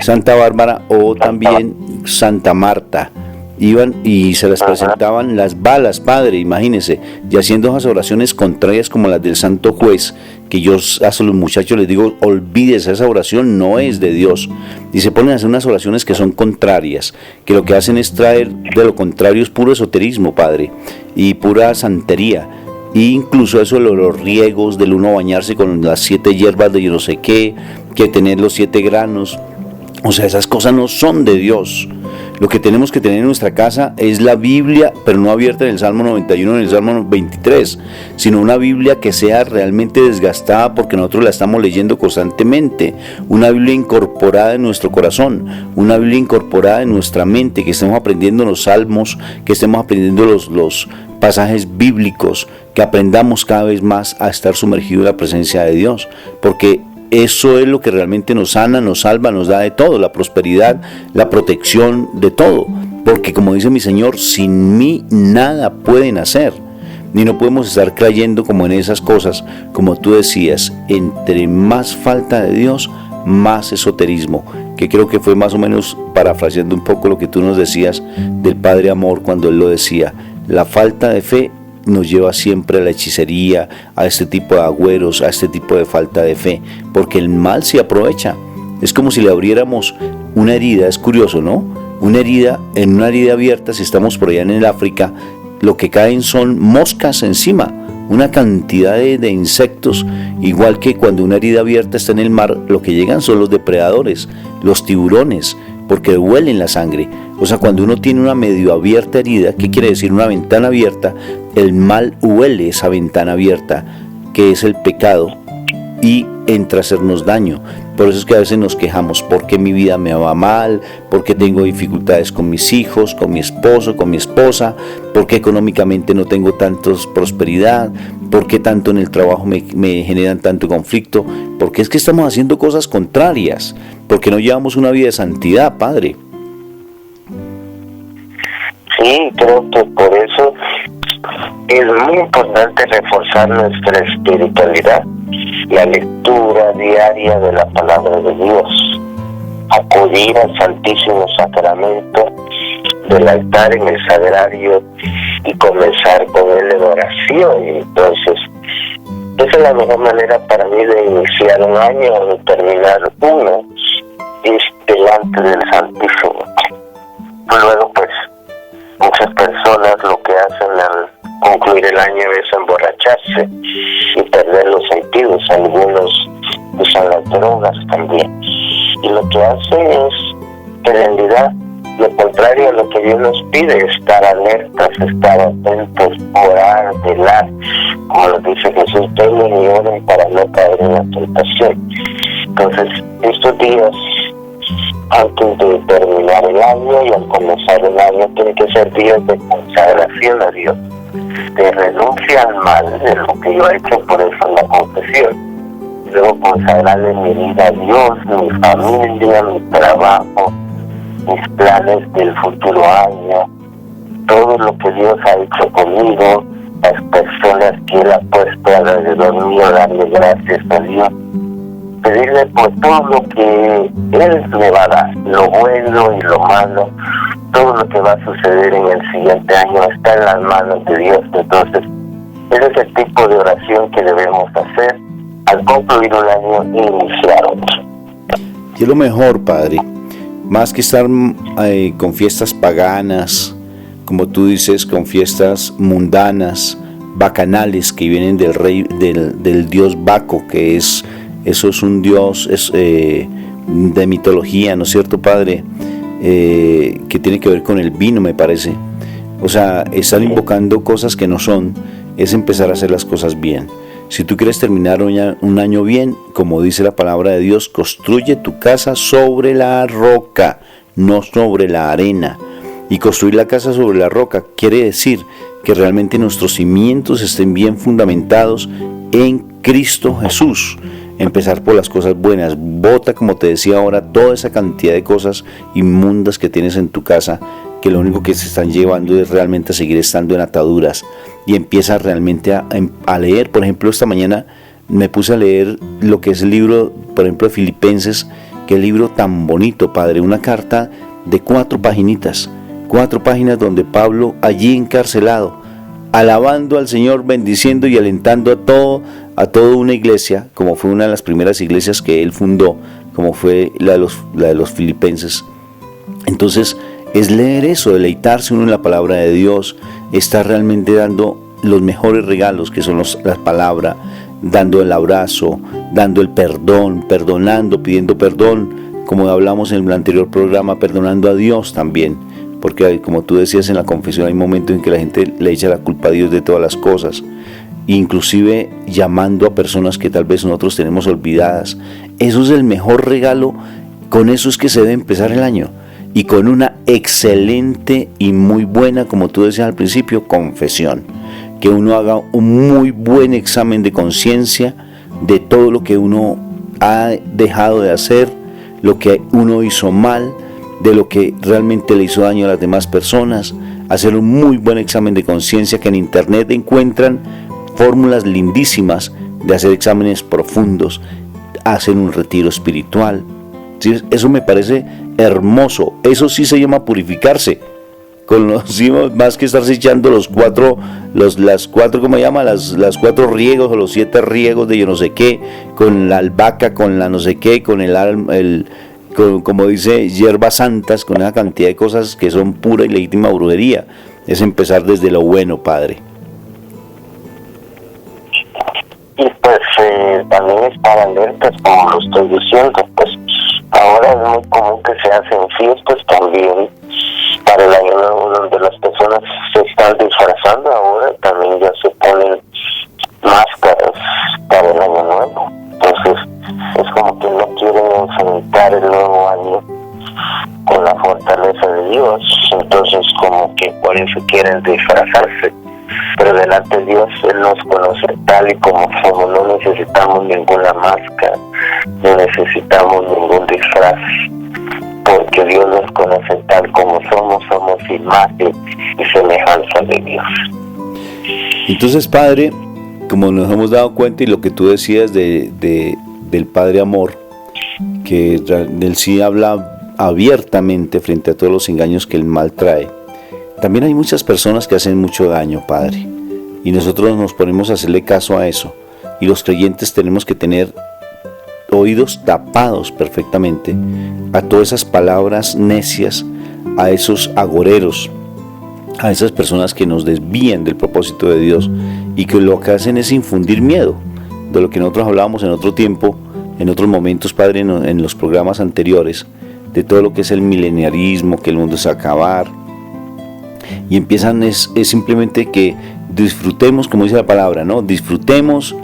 Santa Bárbara, o también Santa Marta. Iban y se les presentaban las balas, Padre, imagínense, y haciendo esas oraciones contrarias como las del Santo Juez, que yo a los muchachos les digo, olvídese, esa oración no es de Dios, y se ponen a hacer unas oraciones que son contrarias, que lo que hacen es traer de lo contrario, es puro esoterismo, Padre, y pura santería, e incluso eso de los riegos, del uno bañarse con las 7 hierbas de yo no sé qué, que tener los 7 granos, o sea, esas cosas no son de Dios. Lo que tenemos que tener en nuestra casa es la Biblia, pero no abierta en el Salmo 91, en el Salmo 23, sino una Biblia que sea realmente desgastada porque nosotros la estamos leyendo constantemente, una Biblia incorporada en nuestro corazón, una Biblia incorporada en nuestra mente, que estemos aprendiendo los salmos, que estemos aprendiendo los pasajes bíblicos, que aprendamos cada vez más a estar sumergidos en la presencia de Dios, porque eso es lo que realmente nos sana, nos salva, nos da de todo, la prosperidad, la protección, de todo. Porque como dice mi Señor, sin mí nada pueden hacer. Ni no podemos estar creyendo como en esas cosas, como tú decías, entre más falta de Dios, más esoterismo, que creo que fue más o menos parafraseando un poco lo que tú nos decías del Padre Amor cuando él lo decía. La falta de fe nos lleva siempre a la hechicería, a este tipo de agüeros, a este tipo de falta de fe, porque el mal se aprovecha. Es como si le abriéramos una herida, es curioso, ¿no? Una herida, en una herida abierta, si estamos por allá en el África, lo que caen son moscas encima, una cantidad de insectos, igual que cuando una herida abierta está en el mar, lo que llegan son los depredadores, los tiburones, porque huelen la sangre. O sea, cuando uno tiene una medio abierta herida, ¿qué quiere decir? Una ventana abierta, el mal huele esa ventana abierta, que es el pecado, y entra a hacernos daño. Por eso es que a veces nos quejamos, porque mi vida me va mal, porque tengo dificultades con mis hijos, con mi esposo, con mi esposa, porque económicamente no tengo tanta prosperidad, porque tanto en el trabajo me generan tanto conflicto, porque es que estamos haciendo cosas contrarias, porque no llevamos una vida de santidad, Padre. Sí, creo que por eso es muy importante reforzar nuestra espiritualidad, la lectura diaria de la palabra de Dios, acudir al Santísimo Sacramento del altar en el sagrario y comenzar con él en oración. Entonces, esa es la mejor manera para mí de iniciar un año o de terminar uno, es delante del Santísimo. Luego, pues, muchas personas lo que hacen al concluir el año es emborracharse y perder los sentidos. Algunos usan las drogas también. Y lo que hacen es, en realidad, lo contrario a lo que Dios nos pide, estar alertas, estar atentos, orar, velar. Como lo dice Jesús, vengan y oren para no caer en la tentación. Entonces, estos días, antes de terminar el año y al comenzar el año, tiene que ser días de consagración a Dios, de renuncia al mal, de lo que yo he hecho, por eso en la confesión. Luego consagrarle mi vida a Dios, mi familia, mi trabajo, mis planes del futuro año, todo lo que Dios ha hecho conmigo, las personas que Él ha puesto alrededor mío, darle gracias a Dios. Pedirle por todo lo que Él me va a dar, lo bueno y lo malo, todo lo que va a suceder en el siguiente año está en las manos de Dios. Entonces, ese es el tipo de oración que debemos hacer al concluir un año y iniciar otro. Y es lo mejor, Padre, más que estar con fiestas paganas, como tú dices, con fiestas mundanas, bacanales, que vienen del rey, del dios Baco, que es... Eso es un dios de mitología, ¿no es cierto, Padre? Que tiene que ver con el vino, me parece. O sea, estar invocando cosas que no son, es empezar a hacer las cosas bien. Si tú quieres terminar un año bien, como dice la palabra de Dios, construye tu casa sobre la roca, no sobre la arena. Y construir la casa sobre la roca quiere decir que realmente nuestros cimientos estén bien fundamentados en Cristo Jesús. Empezar por las cosas buenas. Bota, como te decía ahora, toda esa cantidad de cosas inmundas que tienes en tu casa, que lo único que se están llevando es realmente a seguir estando en ataduras. Y empieza realmente a leer. Por ejemplo, esta mañana me puse a leer lo que es el libro, por ejemplo, de Filipenses. Qué libro tan bonito, Padre. Una carta de 4 páginas donde Pablo, allí encarcelado, alabando al Señor, bendiciendo y alentando a toda una iglesia, como fue una de las primeras iglesias que él fundó, como fue la de los filipenses. Entonces, es leer eso, deleitarse uno en la palabra de Dios, estar realmente dando los mejores regalos, que son la palabra, dando el abrazo, dando el perdón, perdonando, pidiendo perdón, como hablamos en el anterior programa, perdonando a Dios también. Porque como tú decías en la confesión, hay momentos en que la gente le echa la culpa a Dios de todas las cosas, inclusive llamando a personas que tal vez nosotros tenemos olvidadas. Eso es el mejor regalo, con eso es que se debe empezar el año, y con una excelente y muy buena, como tú decías al principio, confesión, que uno haga un muy buen examen de conciencia de todo lo que uno ha dejado de hacer, lo que uno hizo mal, de lo que realmente le hizo daño a las demás personas, hacer un muy buen examen de conciencia, que en internet encuentran fórmulas lindísimas de hacer exámenes profundos, hacer un retiro espiritual. ¿Sí? Eso me parece hermoso, eso sí se llama purificarse. Conocimos más que estarse echando las cuatro, ¿cómo se llama? Las 4 riegos o los 7 riegos de yo no sé qué, con la albahaca, con la no sé qué, con como dice, hierbas santas, con esa cantidad de cosas que son pura y legítima brujería. Es empezar desde lo bueno, Padre. Y pues también estar alertas, como lo estoy diciendo, pues ahora es muy común que se hacen fiestas también para el año nuevo, donde las personas se están disfrazando. Ahora también ya se ponen máscaras para el año nuevo. Entonces es como que no quieren enfrentar el nuevo año con la fortaleza de Dios. Entonces como que por eso quieren disfrazarse. Pero delante de Dios Él nos conoce tal y como somos. No necesitamos ninguna máscara, no necesitamos ningún disfraz, porque Dios nos conoce tal como somos imagen y semejanza de Dios. Entonces, Padre, como nos hemos dado cuenta, y lo que tú decías del Padre Amor, que Él sí habla abiertamente frente a todos los engaños que el mal trae, también hay muchas personas que hacen mucho daño, Padre, y nosotros nos ponemos a hacerle caso a eso, y los creyentes tenemos que tener oídos tapados perfectamente a todas esas palabras necias, a esos agoreros, a esas personas que nos desvían del propósito de Dios y que lo que hacen es infundir miedo, de lo que nosotros hablábamos en otro tiempo, en otros momentos, Padre, en los programas anteriores, de todo lo que es el mileniarismo, que el mundo se va a acabar, y empiezan es simplemente que disfrutemos, como dice la palabra, ¿no? Disfrutemos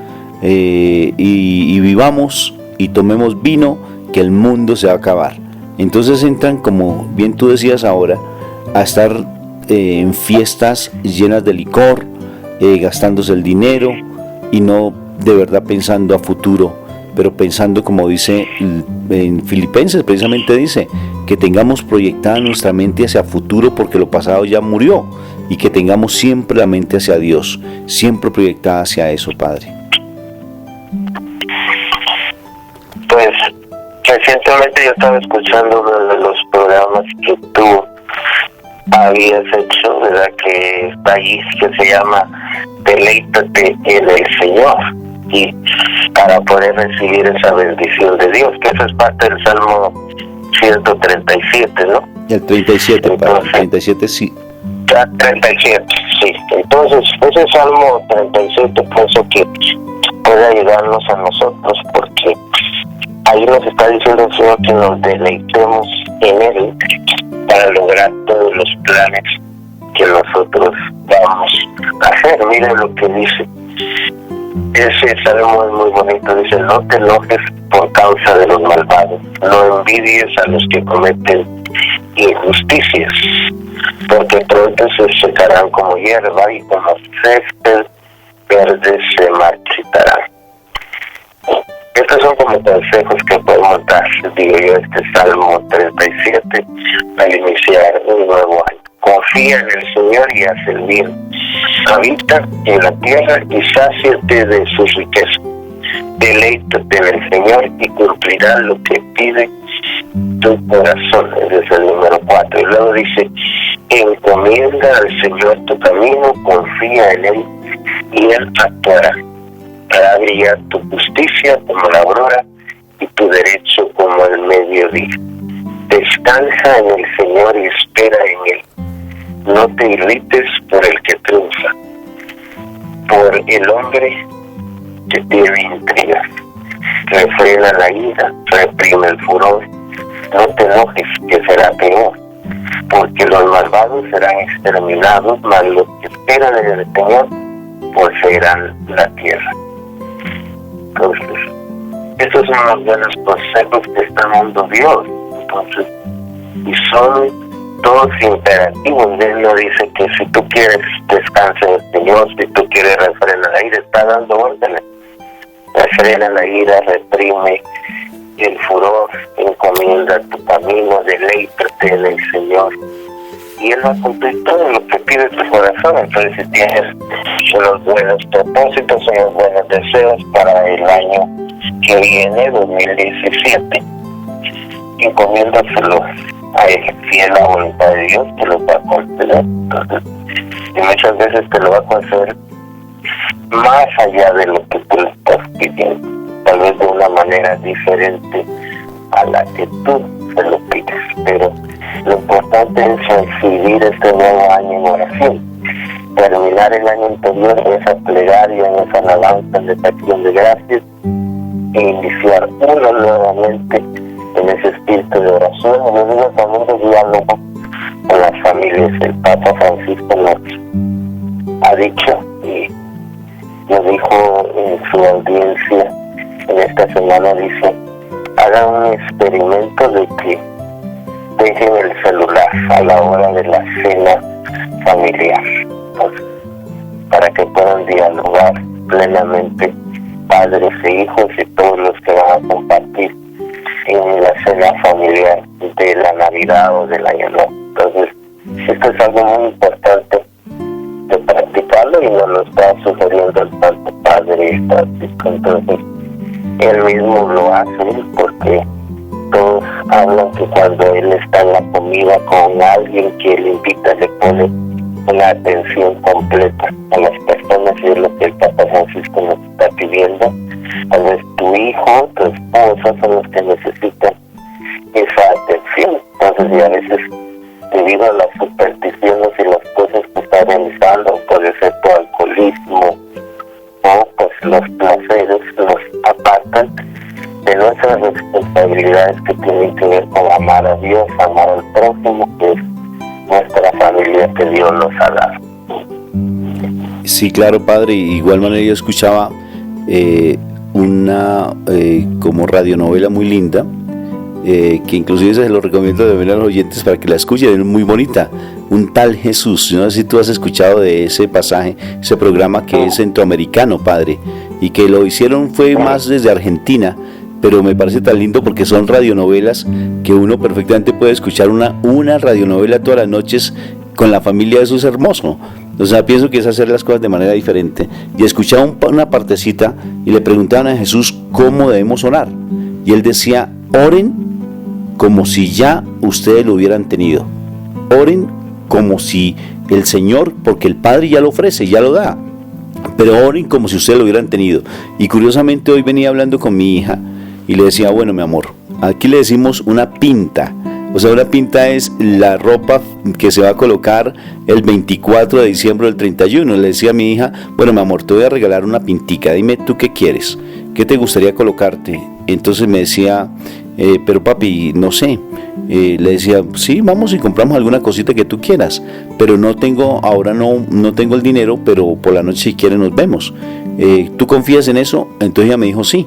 y vivamos y tomemos vino, que el mundo se va a acabar. Entonces entran, como bien tú decías ahora, a estar en fiestas llenas de licor, gastándose el dinero y no de verdad pensando a futuro, pero pensando, como dice en Filipenses, precisamente dice que tengamos proyectada nuestra mente hacia futuro, porque lo pasado ya murió, y que tengamos siempre la mente hacia Dios, siempre proyectada hacia eso, Padre. Pues recientemente yo estaba escuchando uno de los programas que tú habías hecho, ¿verdad? Que está allí, que se llama Deleítate en el Señor, y para poder recibir esa bendición de Dios, que eso es parte del Salmo 137, ¿no? El 37, Padre, el 37 sí. 37, sí. Entonces, ese Salmo 37 pienso que puede ayudarnos a nosotros, porque ahí nos está diciendo el Señor que nos deleitemos en Él para lograr todos los planes que nosotros vamos a hacer. Miren lo que dice. Ese salmo es muy bonito. Dice: no te enojes por causa de los malvados, no envidies a los que cometen injusticias, porque pronto se secarán como hierba y como césped verde se marchitarán. Estos son como consejos que podemos dar, digo yo, este Salmo 37 al iniciar un nuevo año. Confía en el Señor y haz el bien. Habita en la tierra y sáciate de sus riquezas. Deleítate en el Señor y cumplirá lo que pide tu corazón. Ese es el número 4. Y luego dice: encomienda al Señor tu camino, confía en Él y Él actuará. Hará brillar tu justicia como la aurora y tu derecho como el mediodía. Descansa en el Señor y espera en Él. No te irrites por el que triunfa, por el hombre que tiene intrigas. Refrena la ira, reprime el furor. No te enojes, que será peor, porque los malvados serán exterminados, mas los que esperan en el Señor poseerán la tierra. Entonces, estos son los buenos consejos que está dando Dios. Entonces, y son todos imperativos. Él no dice que si tú quieres descansa en el Señor, si tú quieres refrenar la ira, está dando órdenes. Refrena la ira, reprime el furor, encomienda tu camino, deleítate en el Señor. Y Él va a cumplir todo lo que pide tu corazón. Entonces, si tienes unos buenos propósitos, unos buenos deseos para el año que viene, 2017, encomiéndaselo a Él, fiel a la voluntad de Dios, te lo va a conceder. Entonces, y muchas veces te lo va a conceder más allá de lo que tú le estás pidiendo, tal vez de una manera diferente a la que tú se lo pides, pero lo importante es recibir este nuevo año en oración, terminar el año anterior en esa plegaria, en esa alabanza, en esa acción de gracias, e iniciar uno nuevamente en ese espíritu de oración, en el también de diálogo con las familias. El Papa Francisco nos ha dicho y nos dijo en su audiencia en esta semana, dice, hagan un experimento de que dejen el celular a la hora de la cena familiar, pues, para que puedan dialogar plenamente padres e hijos y todos los que van a compartir en la cena familiar de la Navidad o del Año Nuevo. Entonces, esto es algo muy importante de practicarlo y nos lo está sugiriendo el Santo Padre Francisco. Entonces, él mismo lo hace porque todos hablan que cuando él está en la comida con alguien que él invita, le pone una atención completa a las personas, y es lo que el Papa Francisco nos está pidiendo. Tal vez tu hijo, tu esposa son los que necesitan esa atención. Entonces, y a veces, debido a las supersticiones y las cosas que está realizando, puede ser tu alcoholismo o pues los placeres, nos apartan de nuestras responsabilidades que tienen que ver con amar a Dios, amar al prójimo, que es nuestra familia que Dios nos ha dado. Sí, claro, padre. Igual manera yo escuchaba una como radionovela muy linda, que inclusive se lo recomiendo de ver a los oyentes para que la escuchen, es muy bonita, Un Tal Jesús. Yo no sé si tú has escuchado de ese pasaje, ese programa que es centroamericano, padre, y que lo hicieron fue más desde Argentina, pero me parece tan lindo porque son radionovelas que uno perfectamente puede escuchar una radionovela todas las noches con la familia. Eso es hermoso. O sea, pienso que es hacer las cosas de manera diferente. Y escuchaba una partecita y le preguntaban a Jesús cómo debemos orar. Y él decía, oren como si ya ustedes lo hubieran tenido. Oren como si el Señor, porque el Padre ya lo ofrece, ya lo da. Pero oren como si ustedes lo hubieran tenido. Y curiosamente hoy venía hablando con mi hija y le decía, bueno, mi amor, aquí le decimos una pinta. O sea, una pinta es la ropa que se va a colocar el 24 de diciembre del 31. Le decía a mi hija, bueno, mi amor, te voy a regalar una pintica, dime tú qué quieres, qué te gustaría colocarte. Entonces me decía, pero papi, no sé. Le decía, sí, vamos y compramos alguna cosita que tú quieras, pero no tengo el dinero, pero por la noche si quieres nos vemos. ¿Tú confías en eso? Entonces ella me dijo sí.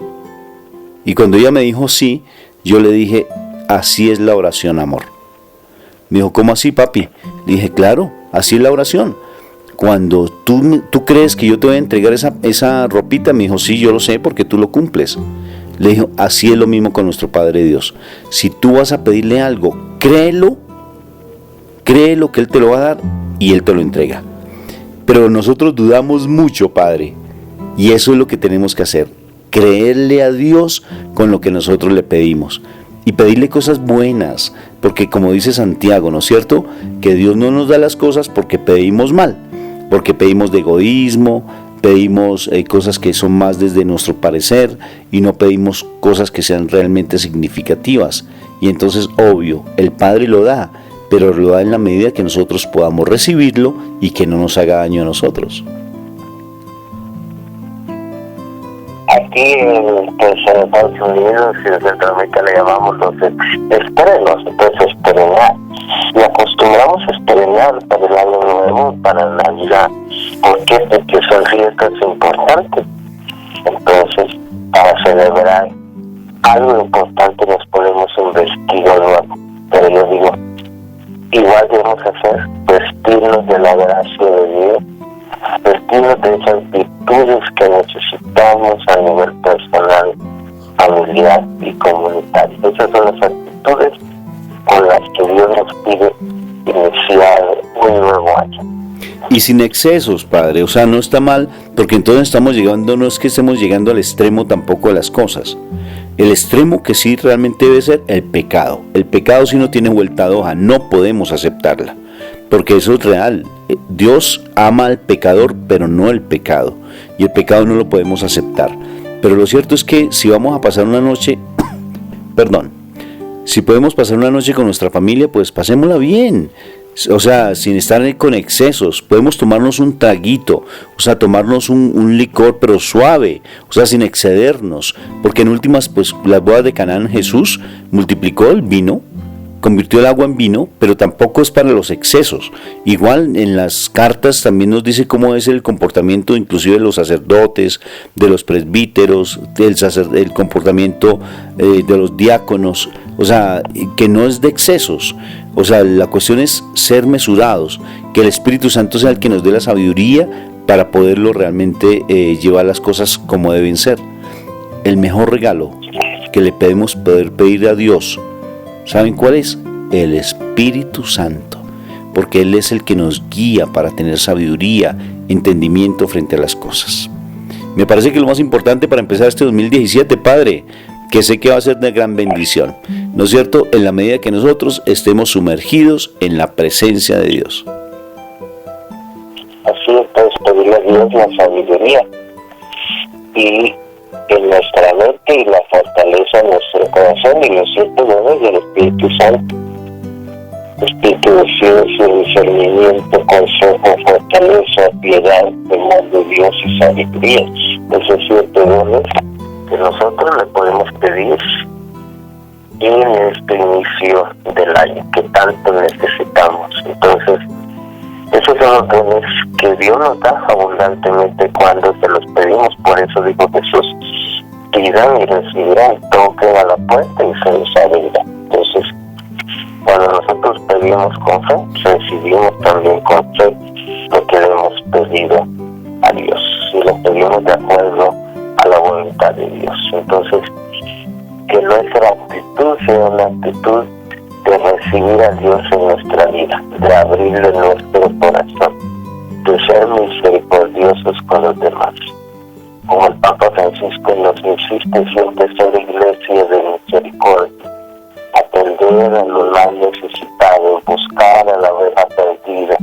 Y cuando ella me dijo sí, yo le dije, así es la oración, amor. Me dijo, ¿cómo así, papi? Le dije, claro, así es la oración. Cuando tú crees que yo te voy a entregar esa ropita, me dijo, sí, yo lo sé porque tú lo cumples. Le dijo, así es lo mismo con nuestro Padre Dios. Si tú vas a pedirle algo, créelo que Él te lo va a dar y Él te lo entrega. Pero nosotros dudamos mucho, Padre, y eso es lo que tenemos que hacer, creerle a Dios con lo que nosotros le pedimos. Y pedirle cosas buenas, porque como dice Santiago, ¿no es cierto? Que Dios no nos da las cosas porque pedimos mal, porque pedimos de egoísmo, pedimos cosas que son más desde nuestro parecer y no pedimos cosas que sean realmente significativas. Y entonces, obvio, el Padre lo da, pero lo da en la medida que nosotros podamos recibirlo y que no nos haga daño a nosotros. Aquí en Estados Unidos y en Centroamérica le llamamos los estrenos, entonces estrenar. Y acostumbramos a estrenar para el Año Nuevo, para Navidad. ¿Por qué? Porque son fiestas importantes. Entonces, para celebrar algo importante nos ponemos un vestido nuevo. Pero yo digo, igual debemos hacer, vestirnos de la gracia de Dios, vestirnos de esas virtudes que necesitamos a nivel personal, familiar familiar y comunitario. Esas son las actitudes con las que Dios nos pide iniciar un nuevo año. Y sin excesos, Padre, o sea, no está mal, porque entonces estamos llegando, no es que estemos llegando al extremo tampoco de las cosas. El extremo que sí realmente debe ser el pecado. El pecado si no tiene vuelta de hoja, no podemos aceptarla, porque eso es real. Dios ama al pecador, pero no el pecado, y el pecado no lo podemos aceptar. Pero lo cierto es que si vamos a pasar una noche, si podemos pasar una noche con nuestra familia, pues pasémosla bien. O sea, sin estar con excesos, podemos tomarnos un traguito, o sea, tomarnos un licor, pero suave, o sea, sin excedernos, porque en últimas, pues, las bodas de Canaán, Jesús multiplicó el vino, convirtió el agua en vino, pero tampoco es para los excesos. Igual en las cartas también nos dice cómo es el comportamiento, inclusive de los sacerdotes, de los presbíteros, el comportamiento de los diáconos, o sea, que no es de excesos. O sea, la cuestión es ser mesurados, que el Espíritu Santo sea el que nos dé la sabiduría para poderlo realmente llevar las cosas como deben ser. El mejor regalo que le podemos poder pedir a Dios, ¿saben cuál es? El Espíritu Santo, porque Él es el que nos guía para tener sabiduría, entendimiento frente a las cosas. Me parece que lo más importante para empezar este 2017, Padre, que sé que va a ser de gran bendición, ¿no es cierto? En la medida que nosotros estemos sumergidos en la presencia de Dios. Así es, pues pedirle a Dios la sabiduría y en nuestra mente y la fortaleza en nuestro corazón y los 7 dones del Espíritu Santo. Espíritu de ciencia, discernimiento, consejo, fortaleza, piedad, temor de Dios y sabiduría. Esos 7 dones que nosotros le podemos pedir en este inicio del año que tanto necesitamos. Entonces, esos son los dones que Dios nos da abundantemente cuando se los pedimos. Por eso dijo Jesús: pidan y recibirán, toquen a la puerta y se les abrirá. Entonces, cuando nosotros pedimos con fe, recibimos también con fe lo que le hemos pedido a Dios, y lo pedimos de acuerdo a la voluntad de Dios. Entonces, que nuestra actitud sea una actitud de recibir a Dios en nuestra vida, de abrirle nuestro corazón, de ser misericordiosos con los demás. Como el Papa Francisco nos insiste siempre, ser iglesia de misericordia, atender a los más necesitados, buscar a la oveja perdida,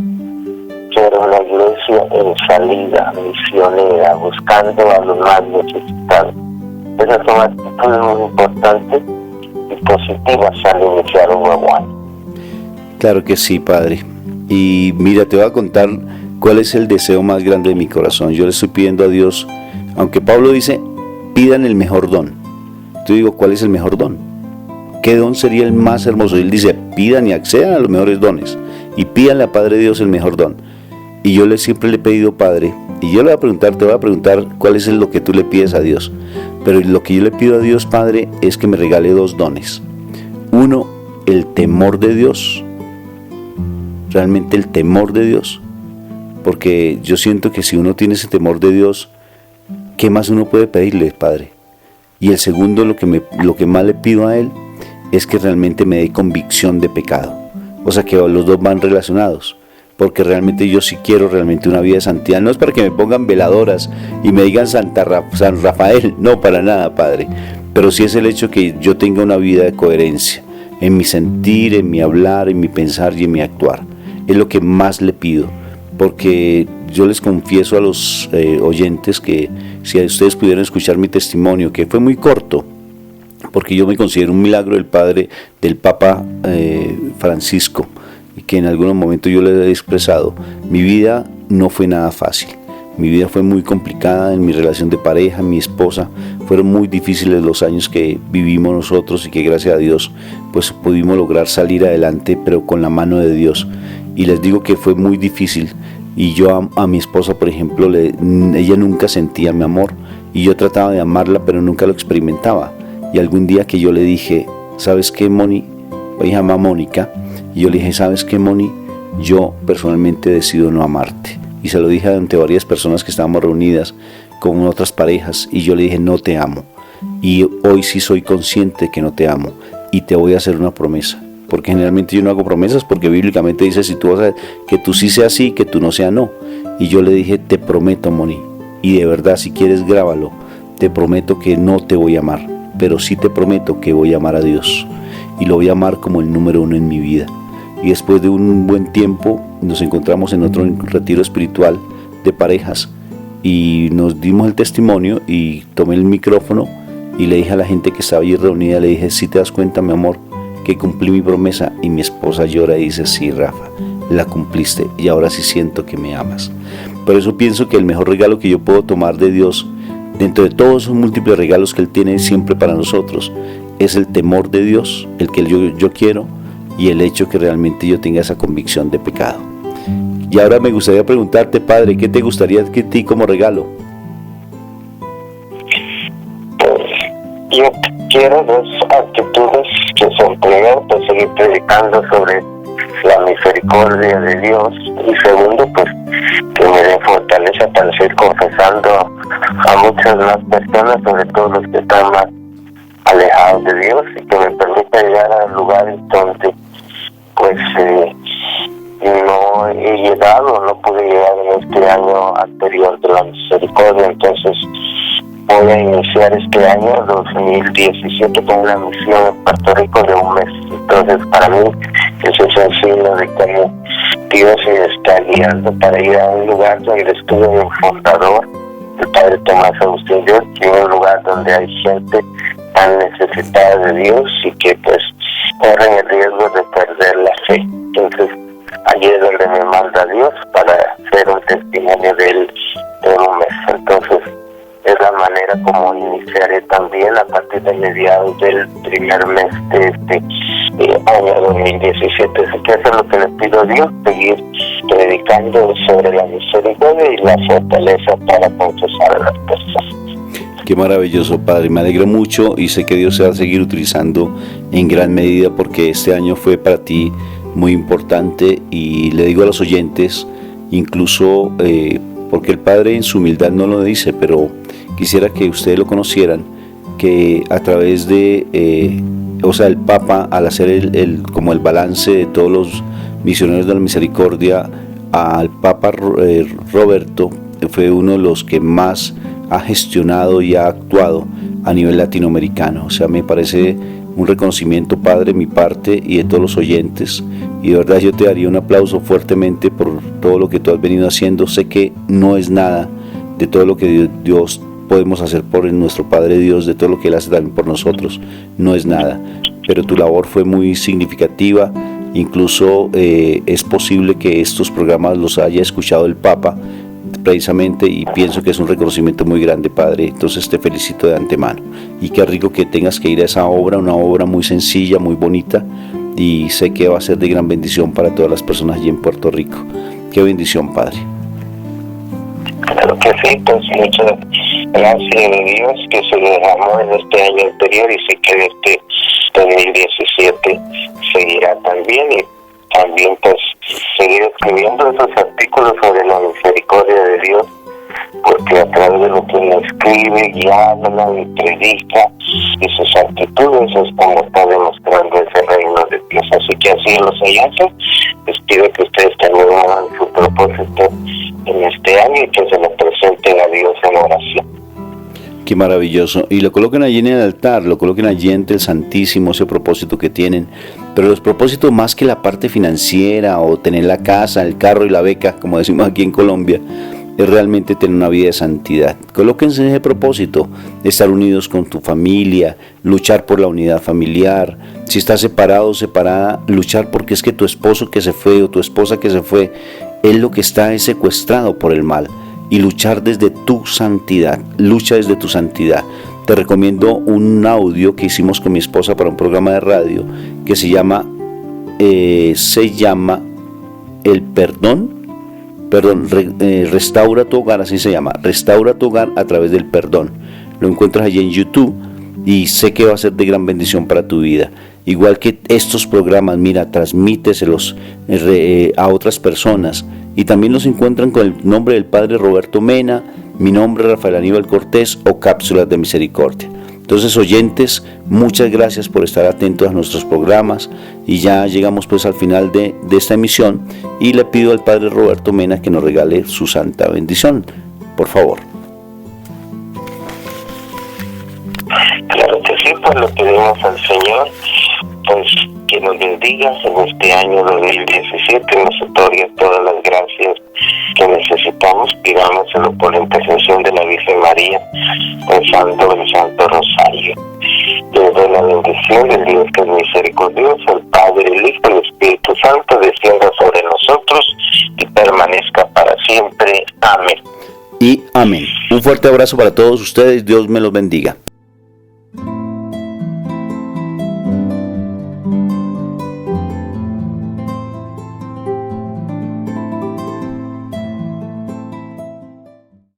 ser una iglesia en salida, misionera, buscando a los más necesitados. Esas son actitudes muy importantes y positivas al iniciar un nuevo año. Claro que sí, Padre. Y mira, te voy a contar cuál es el deseo más grande de mi corazón. Yo le estoy pidiendo a Dios, aunque Pablo dice, pidan el mejor don. Yo digo, ¿cuál es el mejor don? ¿Qué don sería el más hermoso? Y él dice, pidan y accedan a los mejores dones. Y pídanle a Padre Dios el mejor don. Y yo siempre le he pedido, Padre, y yo te voy a preguntar cuál es lo que tú le pides a Dios. Pero lo que yo le pido a Dios, Padre, es que me regale 2 dones. Uno, el temor de Dios. Realmente el temor de Dios. Porque yo siento que si uno tiene ese temor de Dios, ¿qué más uno puede pedirle, Padre? Y el segundo, lo que más le pido a Él, es que realmente me dé convicción de pecado. O sea, que los dos van relacionados. Porque realmente yo sí quiero realmente una vida de santidad. No es para que me pongan veladoras y me digan San Rafael, no, para nada, Padre. Pero sí es el hecho que yo tenga una vida de coherencia en mi sentir, en mi hablar, en mi pensar y en mi actuar. Es lo que más le pido, porque yo les confieso a los oyentes que si ustedes pudieran escuchar mi testimonio, que fue muy corto, porque yo me considero un milagro del Papa Francisco, y que en algunos momentos yo le he expresado. Mi vida no fue nada fácil, mi vida fue muy complicada en mi relación de pareja, mi esposa, fueron muy difíciles los años que vivimos nosotros y que gracias a Dios pues pudimos lograr salir adelante, pero con la mano de Dios. Y les digo que fue muy difícil, y yo a mi esposa, por ejemplo, ella nunca sentía mi amor, y yo trataba de amarla, pero nunca lo experimentaba. Y algún día que yo le dije, ¿sabes qué, Moni? Ella se llama Mónica. Y yo le dije, ¿sabes qué, Moni? Yo personalmente decido no amarte. Y se lo dije ante varias personas que estábamos reunidas con otras parejas. Y yo le dije, no te amo. y hoy sí soy consciente que no te amo y te voy a hacer una promesa. Porque generalmente yo no hago promesas, porque bíblicamente dice, si tú vas a, que tú sí seas sí, que tú no seas no. Y yo le dije, te prometo, Moni, y de verdad, si quieres grábalo, te prometo que no te voy a amar, pero sí te prometo que voy a amar a Dios, y lo voy a amar como el número uno en mi vida. Y después de un buen tiempo nos encontramos en otro retiro espiritual de parejas, y nos dimos el testimonio, y tomé el micrófono, y le dije a la gente que estaba allí reunida, le dije, si te das cuenta, mi amor, que cumplí mi promesa. Y mi esposa llora y dice, sí, Rafa, la cumpliste y ahora sí siento que me amas. Por eso pienso que el mejor regalo que yo puedo tomar de Dios, dentro de todos esos múltiples regalos que Él tiene siempre para nosotros, es el temor de Dios, el que yo quiero, y el hecho que realmente yo tenga esa convicción de pecado. Y ahora me gustaría preguntarte, Padre, ¿qué te gustaría que a ti como regalo? Yo quiero dos actitudes que son, primero, pues seguir predicando sobre la misericordia de Dios, y segundo, pues que me dé fortaleza para seguir confesando a muchas más personas, sobre todo los que están más alejados de Dios, y que me permita llegar a lugares donde pues no he llegado, no pude llegar en este año anterior de la misericordia. Entonces voy a iniciar este año 2017 con una misión en Puerto Rico de un mes. Entonces para mí eso es un signo de cómo Dios me está guiando para ir a un lugar donde estuvo un fundador, el Padre Tomás Agustín Dios, y un lugar donde hay gente tan necesitada de Dios y que pues corren el riesgo de perder la fe. Entonces allí es donde me manda Dios para hacer un testimonio de él en un mes. Entonces es la manera como iniciaré también a partir de mediados del primer mes de este año 2017. Así que eso es lo que le pido a Dios, seguir predicando sobre la misericordia y la fortaleza para confesar a las personas. Qué maravilloso, Padre, me alegro mucho y sé que Dios se va a seguir utilizando en gran medida porque este año fue para ti muy importante. Y le digo a los oyentes, incluso porque el Padre en su humildad no lo dice, pero quisiera que ustedes lo conocieran, que a través de, el Papa, al hacer como el balance de todos los misioneros de la misericordia, al Papa Roberto fue uno de los que más ha gestionado y ha actuado a nivel latinoamericano. O sea, me parece un reconocimiento, Padre, de mi parte y de todos los oyentes, y de verdad yo te daría un aplauso fuertemente por todo lo que tú has venido haciendo. Sé que no es nada de todo lo que Dios podemos hacer por nuestro Padre Dios, de todo lo que Él hace también por nosotros, no es nada, pero tu labor fue muy significativa. Incluso es posible que estos programas los haya escuchado el Papa precisamente, y pienso que es un reconocimiento muy grande, Padre. Entonces te felicito de antemano, y qué rico que tengas que ir a esa obra, una obra muy sencilla, muy bonita, y sé que va a ser de gran bendición para todas las personas allí en Puerto Rico. Qué bendición, Padre. Claro que sí, pues muchas gracias de Dios que se derramó en este año anterior, y sé que en este 2017 seguirá también, y también pues seguir escribiendo esos artículos sobre la misericordia de Dios, porque a través de lo que uno escribe y habla y predica y sus actitudes es como está demostrando ese reino de Dios. Así que así los oyentes, les pido que ustedes también hagan su propósito en este año y que se lo presenten a Dios en oración. Qué maravilloso. Y lo coloquen allí en el altar, lo coloquen allí ante el Santísimo, ese propósito que tienen. Pero los propósitos, más que la parte financiera o tener la casa, el carro y la beca, como decimos aquí en Colombia, es realmente tener una vida de santidad. Colóquense en ese propósito, estar unidos con tu familia, luchar por la unidad familiar. Si estás separado o separada, luchar porque es que tu esposo que se fue o tu esposa que se fue, él lo que está es secuestrado por el mal. Y luchar desde tu santidad, lucha desde tu santidad. Te recomiendo un audio que hicimos con mi esposa para un programa de radio que se llama El Perdón, Restaura tu Hogar, así se llama, Restaura tu Hogar a través del perdón. Lo encuentras allí en YouTube y sé que va a ser de gran bendición para tu vida. Igual que estos programas, mira, transmíteselos a otras personas. Y también los encuentran con el nombre del Padre Roberto Mena, mi nombre Rafael Aníbal Cortés o Cápsulas de Misericordia. Entonces, oyentes, muchas gracias por estar atentos a nuestros programas y ya llegamos pues al final de esta emisión y le pido al Padre Roberto Mena que nos regale su santa bendición, por favor. Claro que sí, pues le pedimos al Señor, pues que nos bendiga en este año 2017, nos otorgue todas las gracias que necesitamos, pidámoselo por la intercesión de la Virgen María, rezando el Santo Rosario. Les doy la bendición del Dios que es misericordioso, el Padre, el Hijo y el Espíritu Santo, descienda sobre nosotros y permanezca para siempre. Amén. Y amén. Un fuerte abrazo para todos ustedes, Dios me los bendiga.